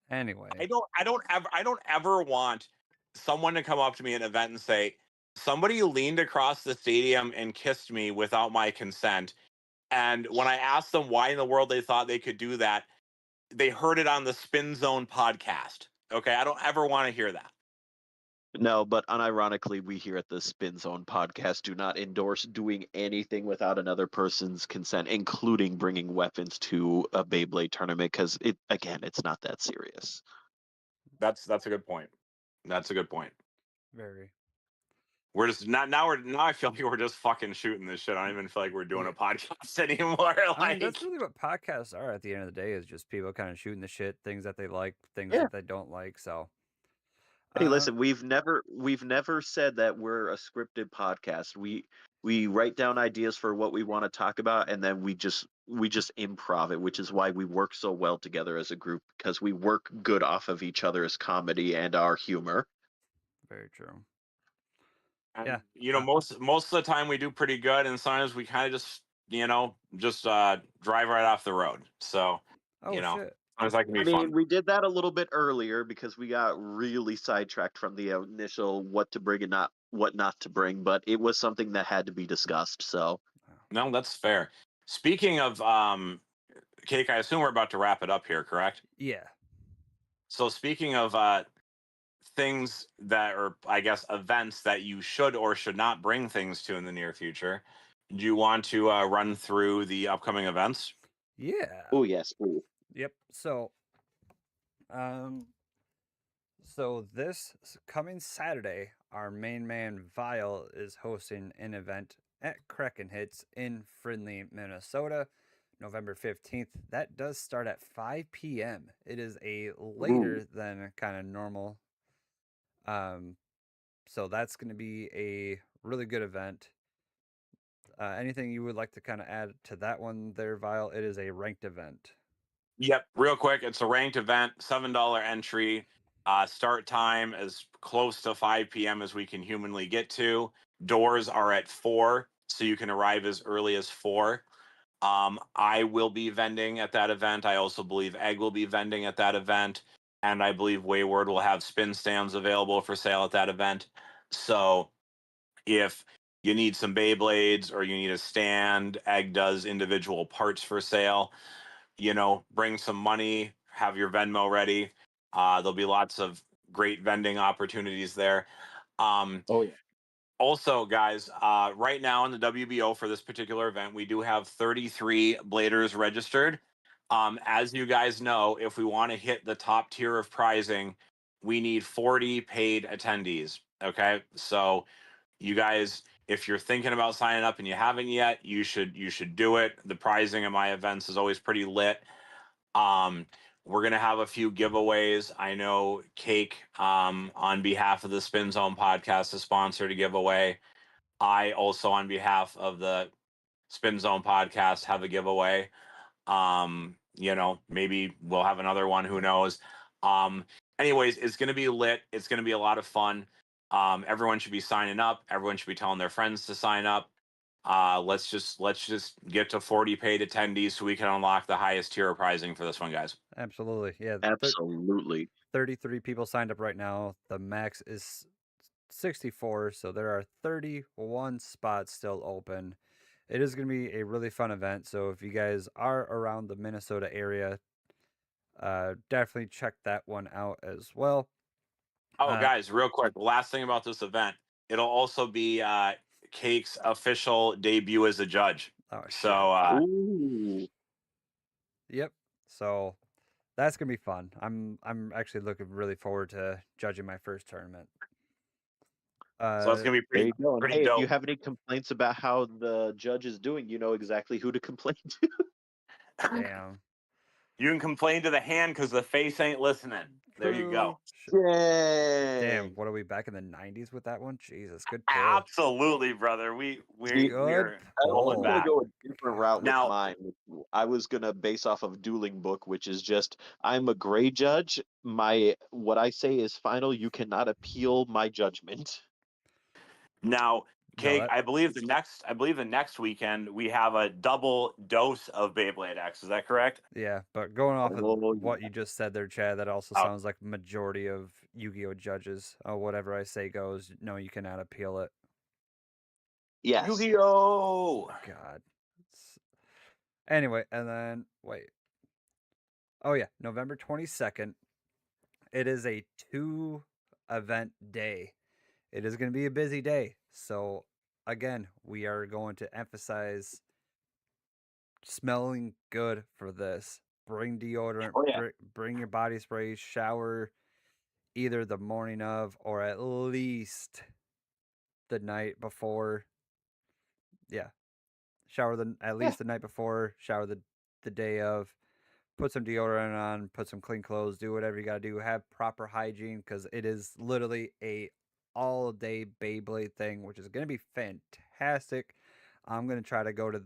Anyway, I don't ever want someone to come up to me at an event and say, somebody leaned across the stadium and kissed me without my consent. And when I asked them why in the world they thought they could do that, they heard it on the Spin Zone podcast. Okay, I don't ever want to hear that. No, but unironically, we here at the Spin Zone podcast do not endorse doing anything without another person's consent, including bringing weapons to a Beyblade tournament, because it's not that serious. That's a good point. That's a good point. very. We're just not now. I feel like we're just fucking shooting this shit. I don't even feel like we're doing Yeah. a podcast anymore. I mean, Like, that's really what podcasts are at the end of the day, is just people kind of shooting the shit, things that they like, things Yeah. that they don't like. So, Hey, listen, we've never said that we're a scripted podcast. We write down ideas for what we want to talk about, and then we just improv it, which is why we work so well together as a group, because we work good off of each other's comedy and our humor. very true. and, Yeah. most of the time we do pretty good, and sometimes we kind of just drive right off the road. So, Oh shit. sometimes that can be I mean, fun. we did that a little bit earlier because we got really sidetracked from the initial what to bring and what not to bring, but it was something that had to be discussed. So, No, that's fair. Speaking of Cake, I assume we're about to wrap it up here, correct? Yeah. So, speaking of things that, or I guess events that you should or should not bring things to in the near future, do you want to run through the upcoming events? Yeah. oh yes, please. Yep. So this coming Saturday, our main man Vile is hosting an event at Kraken Hits in Findlay, Minnesota, November 15th. That does start at 5 p.m. It is a Ooh. later than kind of normal. Um, so that's going to be a really good event. Anything you would like to kind of add to that one there, Vile? It is a ranked event. Yep, real quick, it's a ranked event, $7 entry. Start time as close to 5 p.m. as we can humanly get to. Doors are at 4, so you can arrive as early as 4. I will be vending at that event. I also believe Egg will be vending at that event. And I believe Wayward will have spin stands available for sale at that event. So if you need some Beyblades or you need a stand, Egg does individual parts for sale. Bring some money, have your Venmo ready. There'll be lots of great vending opportunities there. Oh yeah. Also, guys, right now in the WBO for this particular event, we do have 33 bladers registered. As you guys know, if we want to hit the top tier of prizing, we need 40 paid attendees. Okay, so you guys, if you're thinking about signing up and you haven't yet, you should do it. The prizing at my events is always pretty lit. We're gonna have a few giveaways. I know Cake, on behalf of the Spin Zone podcast, is sponsored a giveaway. I also, on behalf of the Spin Zone podcast, have a giveaway. Maybe we'll have another one. Who knows? Um, Anyways, it's gonna be lit. It's gonna be a lot of fun. Everyone should be signing up. Everyone should be telling their friends to sign up. Let's just get to 40 paid attendees so we can unlock the highest tier of prizing for this one, guys. Absolutely. Yeah. Absolutely. 33 people signed up right now. The max is 64, so there are 31 spots still open. It is going to be a really fun event. So if you guys are around the Minnesota area, definitely check that one out as well. Oh, guys, real quick, the last thing about this event, it'll also be Cake's official debut as a judge. Oh shit. So Ooh. Yep. So that's gonna be fun. I'm actually looking really forward to judging my first tournament. so it's gonna be There pretty you go. And pretty hey, if dope. you have any complaints about how the judge is doing, you know exactly who to complain to. Damn. You can complain to the hand because the face ain't listening. There you go. Damn, Dang. what are we back in the 90s with that one? Jesus, good pull. Absolutely, brother. See, We're I rolling was gonna back. go a different route with Now, mine. I was gonna base off of Dueling Book, which is just I'm a gray judge. What I say is final. You cannot appeal my judgment. now, No, Cake, that I believe the next weekend we have a double dose of Beyblade X. Is that correct? yeah, but going off of Oh what you just said there, Chad, that also Oh, sounds like majority of Yu-Gi-Oh judges. Whatever I say goes. No, you cannot appeal it. yes. Yu-Gi-Oh! God. Anyway, and then wait. Oh yeah, November 22nd. It is a 2 event day. It is going to be a busy day. So again, we are going to emphasize smelling good for this. Bring deodorant, Oh yeah. bring your body spray, shower either the morning of or at least the night before. Yeah, shower at Yeah. least the night before, shower the day of. Put some deodorant on, put some clean clothes, do whatever you got to do. Have proper hygiene because it is literally a all day Beyblade thing, which is going to be fantastic. I'm going to try to go to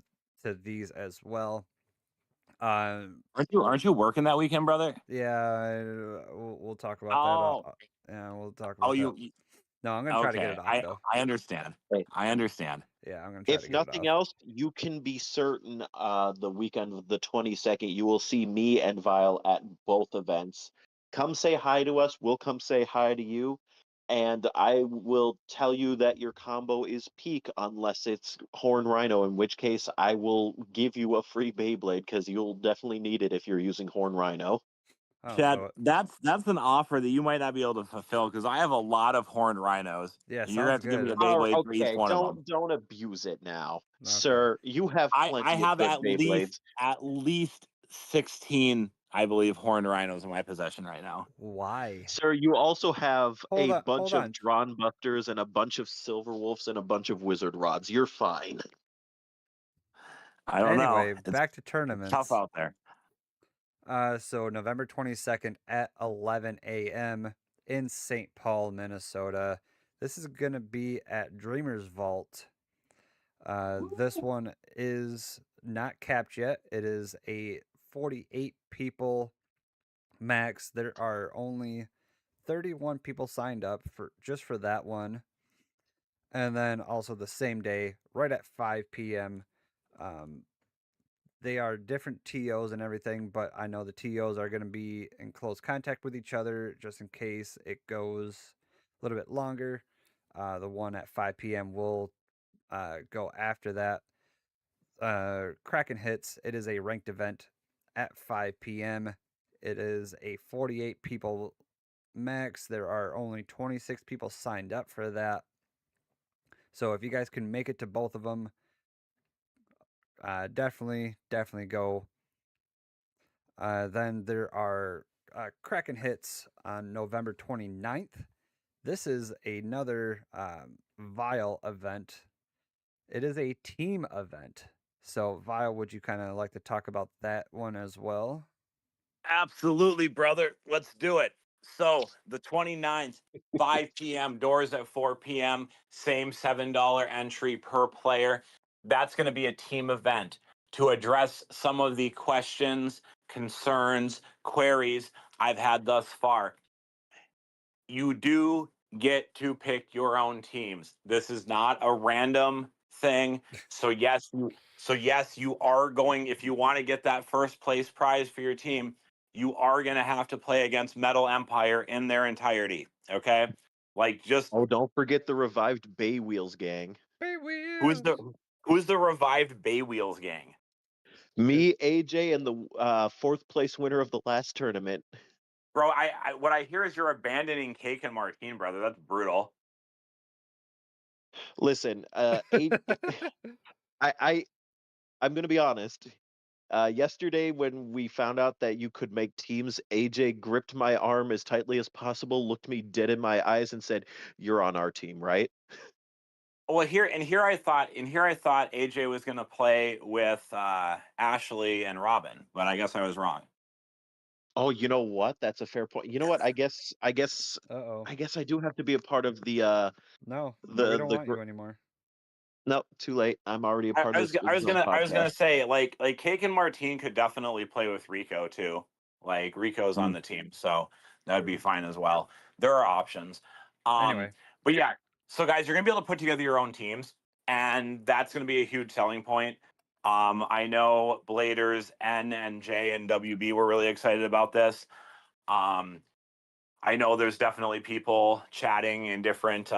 these as well. Aren't you working that weekend, brother? Yeah, we'll talk about Oh, that. Yeah, we'll talk oh, about that. No, I'm going to try to get okay. it off though. I understand. Hey, I understand. Yeah, I'm going to try if to get it nothing off. else, you can be certain the weekend of the 22nd, you will see me and Vile at both events. Come say hi to us. We'll come say hi to you. And I will tell you that your combo is peak unless it's Horn Rhino, in which case I will give you a free Beyblade because you'll definitely need it if you're using Horn Rhino. Oh, Chad, so that's an offer that you might not be able to fulfill because I have a lot of horned rhinos. yeah, And you're gonna sounds have to give me a good. Beyblade for each Okay, one of them. don't abuse it now, Okay. sir. You have I plenty of have good Beyblades. at least 16 I believe horned rhinos in my possession right now. Why? Sir, you also have a Hold bunch of on. drawn busters and a bunch of silver wolves and a bunch of wizard rods. You're fine. I don't know. Anyway, It's back to tough tournaments. out there. So November 22nd at 11 a.m. in St. Paul, Minnesota. This is going to be at Dreamers Vault. This one is not capped yet. It is a 48 people max. There are only 31 people signed up for that one. And then also the same day, right at 5 p.m. Um, they are different TOs and everything, but I know the TOs are going to be in close contact with each other just in case it goes a little bit longer. The one at 5 p.m. will go after that. Kraken hits. It is a ranked event at 5 p.m. It is a 48 people max. There are only 26 people signed up for that. So if you guys can make it to both of them, definitely go. Then there are Kraken hits on November 29th. This is another Vile event. It is a team event. So, Vile, would you kind of like to talk about that one as well? Absolutely, brother. Let's do it. So the 29th, 5 p.m., doors at 4 p.m., same $7 entry per player. That's going to be a team event to address some of the questions, concerns, queries I've had thus far. You do get to pick your own teams. This is not a random thing. So yes, you are going, if you want to get that first place prize for your team, you are going to have to play against Metal Empire in their entirety. Okay? Like, just Oh, don't forget the revived Bay Wheels gang. Bay who's the Wheels! who's the revived Bay Wheels gang? Me, AJ, and the fourth place winner of the last tournament. Bro, I what I hear is you're abandoning Cake and Martine, brother. That's brutal. Listen, I I'm gonna be honest. Yesterday, when we found out that you could make teams, AJ gripped my arm as tightly as possible, looked me dead in my eyes, and said, "You're on our team, right?" Well, here I thought AJ was going to play with Ashley and Robin, but I guess I was wrong. Oh, you know what? That's a fair point. You know what? Uh-oh. I guess I do have to be a part of No, we the don't the. want you anymore. No, too late. I'm already a part of this zone I was gonna podcast. say like Cake and Martine could definitely play with Rico too. Like Rico's on Mm. the team, so that'd be fine as well. There are options. Um, Anyway, but yeah, so guys, you're gonna be able to put together your own teams, and that's gonna be a huge selling point. I know Bladers N and J and WB were really excited about this. Um, I know there's definitely people chatting in different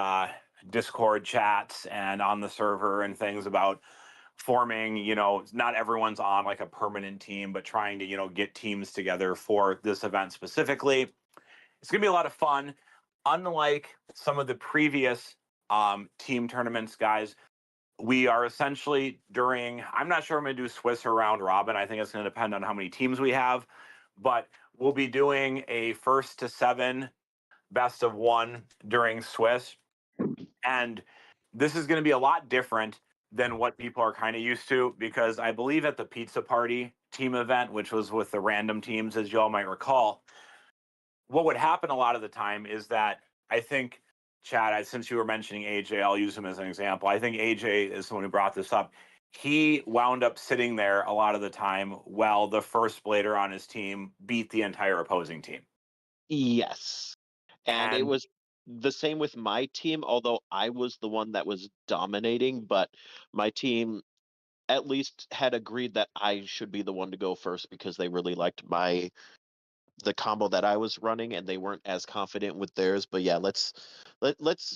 Discord chats and on the server and things about forming, not everyone's on like a permanent team, but trying to, get teams together for this event specifically. It's going to be a lot of fun. Unlike some of the previous team tournaments, guys, we are essentially I'm not sure I'm going to do Swiss or round robin. I think it's going to depend on how many teams we have, but we'll be doing a first to 7 best of 1 during Swiss. And this is going to be a lot different than what people are kind of used to, because I believe at the pizza party team event, which was with the random teams, as you all might recall, what would happen a lot of the time is that I think, Chad, since you were mentioning AJ, I'll use him as an example. I think AJ is the one who brought this up. He wound up sitting there a lot of the time while the first blader on his team beat the entire opposing team. Yes. And it And was the same with my team, although I was the one that was dominating, but my team at least had agreed that I should be the one to go first because they really liked the combo that I was running and they weren't as confident with theirs. But yeah, let's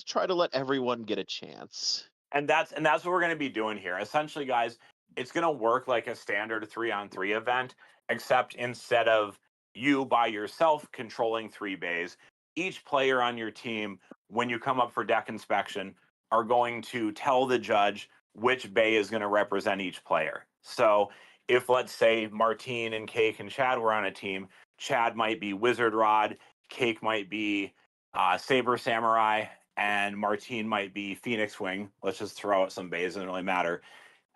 try to let everyone get a chance. that's what we're going to be doing here. Essentially, guys, it's going to work like a standard 3-on-3 event, except instead of you by yourself controlling 3 bays, each player on your team, when you come up for deck inspection, are going to tell the judge which bay is going to represent each player. So if let's say Martine and Cake and Chad were on a team, Chad might be Wizard Rod, Cake might be Saber Samurai, and Martine might be Phoenix Wing. Let's just throw out some bays, it doesn't really matter.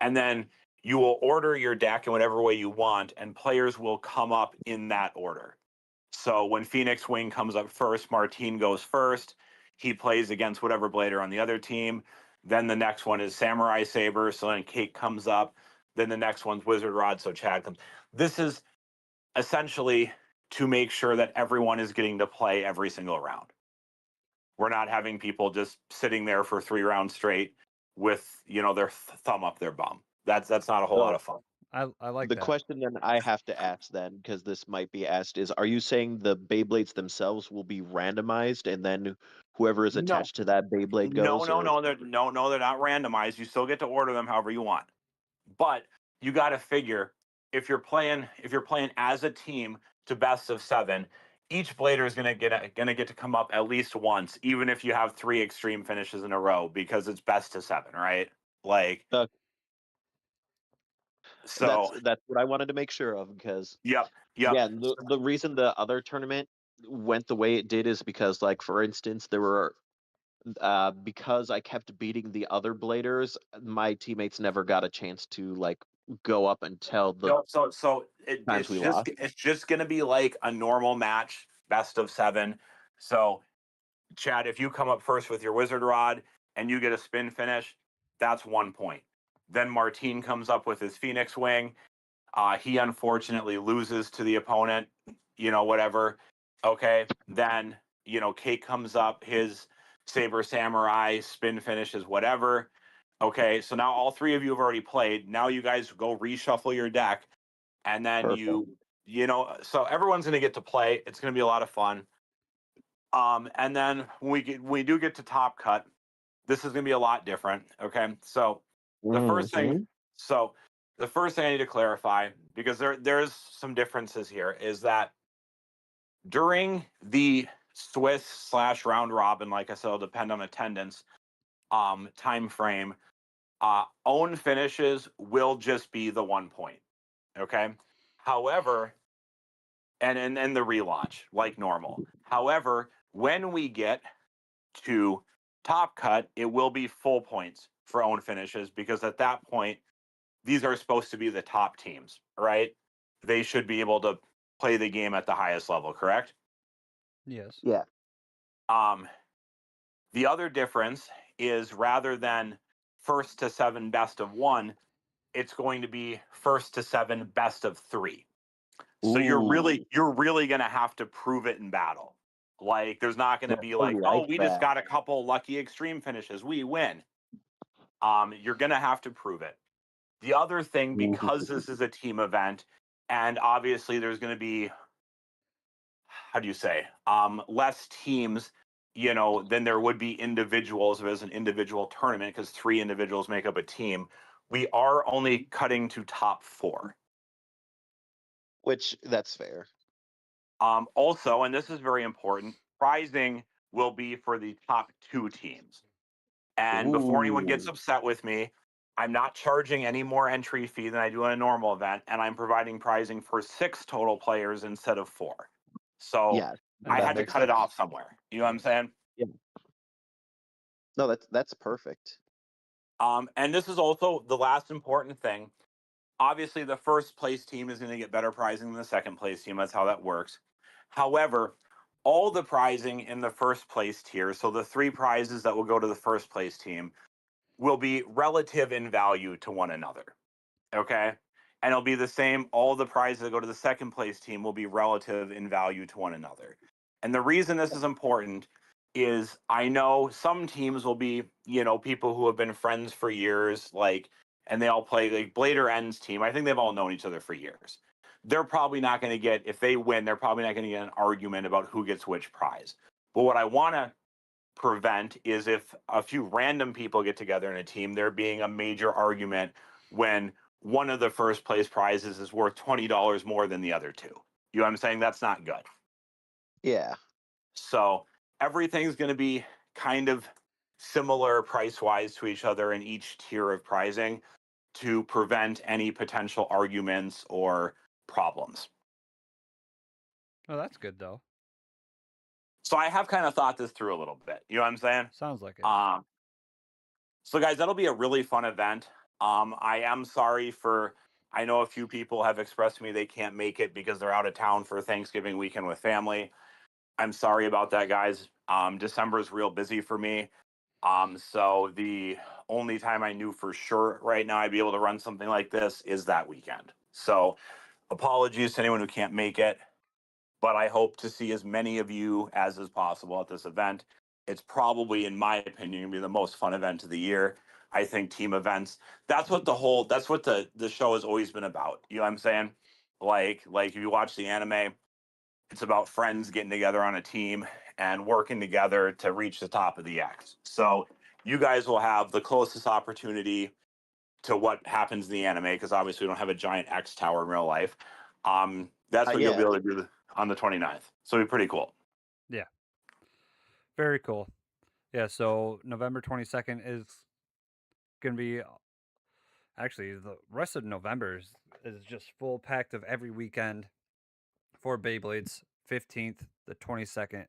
And then you will order your deck in whatever way you want, and players will come up in that order. So when Phoenix Wing comes up first, Martine goes first. He plays against whatever blader on the other team. Then the next one is Samurai Saber. So then Cake comes up. Then the next one's Wizard Rod. So Chad comes. This is essentially to make sure that everyone is getting to play every single round. We're not having people just sitting there for 3 rounds straight with, their thumb up their bum. That's not a whole lot So of fun. I like the that. question then I have to ask then, because this might be asked, is are you saying the Beyblades themselves will be randomized and then whoever is No, attached to that Beyblade no, goes? no, Or no. They're not randomized. You still get to order them however you want. But you got to figure if you're playing as a team to best of 7, each blader is gonna get to come up at least once, even if you have 3 extreme finishes in a row, because it's best of 7, right? Like, uh, so. that's what I wanted to make sure of, because Yep, yep. again, the reason the other tournament went the way it did is because, like, for instance, there were because I kept beating the other bladers, my teammates never got a chance to, like, go up until the No, so times we lost. it's just gonna be like a normal match, best of 7. So Chad, if you come up first with your Wizard Rod and you get a spin finish, that's 1 point. Then Martine comes up with his Phoenix Wing. He unfortunately loses to the opponent, whatever. Okay. Then, Cake comes up, his Saber Samurai, spin finishes, whatever. Okay. So now all 3 of you have already played. Now you guys go reshuffle your deck. And then Perfect. so everyone's going to get to play. It's going to be a lot of fun. And then when we do get to Top Cut, this is going to be a lot different. Okay. So the first thing, Mhm. so the first thing I need to clarify, because there's some differences here, is that during the Swiss/round robin, like I said, it'll depend on attendance, time frame. Own finishes will just be the 1 point. Okay. However, and the relaunch like normal. However, when we get to Top Cut, it will be full points for own finishes, because at that point, these are supposed to be the top teams, right? They should be able to play the game at the highest level, correct? Yes. Yeah. Um, the other difference is, rather than first to 7 best of 1, it's going to be first to 7 best of 3. So you're Ooh, really going to have to prove it in battle. Like, there's not going to be I like, oh, like we just that. got a couple lucky extreme finishes, we win. You're going to have to prove it. The other thing, because Ooh. this is a team event, and obviously there's going to be, how do you say, less teams, than there would be individuals if it was an individual tournament, because 3 individuals make up a team. We are only cutting to top 4. Which that's fair. Also, and this is very important, prizing will be for the top 2 teams. And before anyone gets Ooh. upset with me, I'm not charging any more entry fee than I do on a normal event, and I'm providing prizing for 6 total players instead of 4. So Yeah, And I that had to makes cut it sense. off somewhere. You know what I'm saying? yeah. No, that's perfect. And this is also the last important thing. Obviously, the first place team is going to get better prizing than the second place team. That's how that works. However, all the prizing in the first place tier, so the 3 prizes that will go to the first place team, will be relative in value to one another. Okay. And it'll be the same. All the prizes that go to the second place team will be relative in value to one another. And the reason this is important is, I know some teams will be, people who have been friends for years, like, and they all play, like Blader Ends team. I think they've all known each other for years. They're probably not going to get, if they win, they're probably not going to get an argument about who gets which prize. But what I want to prevent is, if a few random people get together in a team, there being a major argument when one of the first place prizes is worth $20 more than the other 2. You know what I'm saying? That's not good. Yeah. So everything's going to be kind of similar price wise to each other in each tier of prizing. to prevent any potential arguments or problems. Oh, that's good though. So I have kind of thought this through a little bit. You know what I'm saying? Sounds like it. So guys, that'll be a really fun event. I am sorry for, I know a few people have expressed to me they can't make it because they're out of town for Thanksgiving weekend with family. I'm sorry about that, guys. December is real busy for me. So the only time I knew for sure right now I'd be able to run something like this is that weekend. So apologies to anyone who can't make it, but I hope to see as many of you as is possible at this event. It's probably, in my opinion, gonna be the most fun event of the year. I think team events, that's what the show has always been about. You know what I'm saying? Like if you watch the anime, it's about friends getting together on a team and working together to reach the top of the X. So you guys will have the closest opportunity to what happens in the anime, because obviously we don't have a giant X tower in real life. That's what you'll be Yeah. able to do on the 29th. So it'll be pretty cool. Yeah. Very cool. Yeah, so November 22nd is going to be actually the rest of November is just full packed of every weekend for Beyblades. 15th, the 22nd,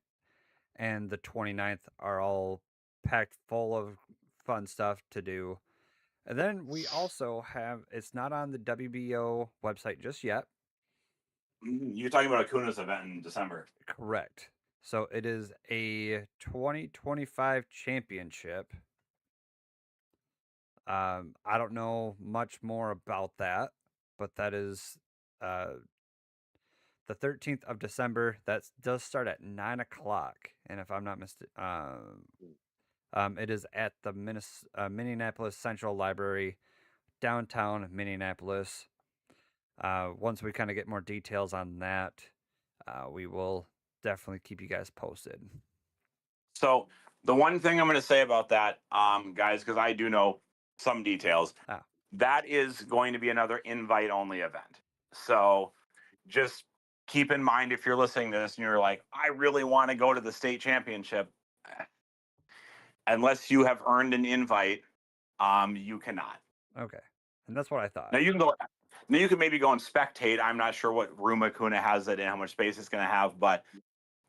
and the 29th are all packed full of fun stuff to do. And then we also have, it's not on the WBO website just yet. You're talking about Akuna's event in December. Correct. So it is a 2025 championship. I don't know much more about that, but that is the 13th of December. That does start at 9 o'clock. And if I'm not mistaken, it is at the Minneapolis Central Library, downtown Minneapolis. Once we kind of get more details on that, we will definitely keep you guys posted. So the one thing I'm going to say about that, guys, because I do know some details, that is going to be another invite-only event. So just keep in mind, if you're listening to this and you're like, I really want to go to the state championship, unless you have earned an invite, you cannot. Okay, and that's what I thought. Now you can go. Now you can maybe go and spectate. I'm not sure what room Akuna has it and how much space it's going to have, but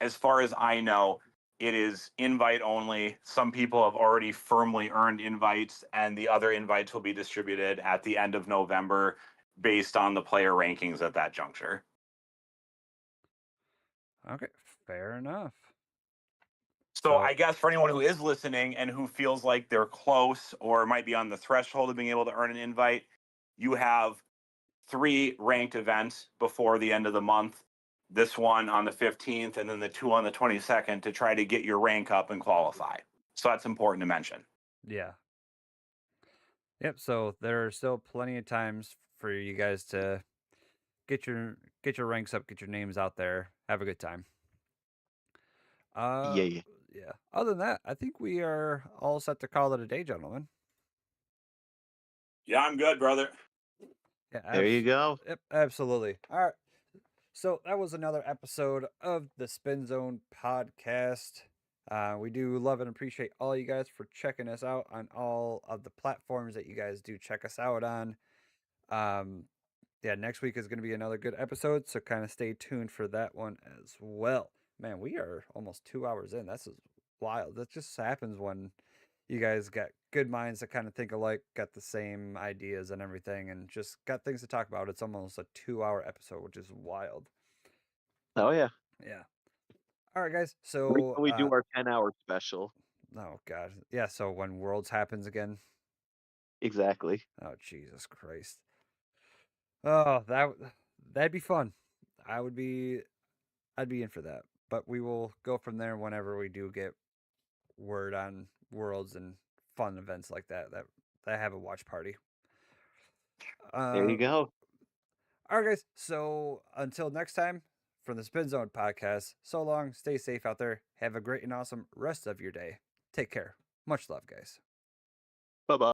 as far as I know, it is invite only. Some people have already firmly earned invites, and the other invites will be distributed at the end of November based on the player rankings at that juncture. Okay, fair enough. So I guess for anyone who is listening and who feels like they're close or might be on the threshold of being able to earn an invite, you have 3 ranked events before the end of the month. This one on the 15th and then the 2 on the 22nd to try to get your rank up and qualify. So that's important to mention. Yeah. Yep, so there are still plenty of times for you guys to get your ranks up, get your names out there, have a good time. Yeah. Yeah. Other than that, I think we are all set to call it a day, gentlemen. Yeah, I'm good, brother. Yeah, There you go. Yep, absolutely. All right. So that was another episode of the Spin Zone podcast. We do love and appreciate all you guys for checking us out on all of the platforms that you guys do check us out on. Yeah, next week is going to be another good episode, so kind of stay tuned for that one as well. Man, we are almost 2 hours in. That's wild. That just happens when you guys got good minds that kind of think alike, got the same ideas and everything, and just got things to talk about. It's almost a 2-hour episode, which is wild. Oh yeah. Yeah. All right, guys. Wait So till we do our 10-hour special. oh god, yeah. So when Worlds happens again. Exactly. Oh Jesus Christ. Oh, that'd be fun. I'd be in for that. But we will go from there whenever we do get word on Worlds and fun events like that that have a watch party. There you go. All right, guys. So until next time, from the Spin Zone podcast, so long, stay safe out there. Have a great and awesome rest of your day. Take care. Much love, guys. Bye-bye.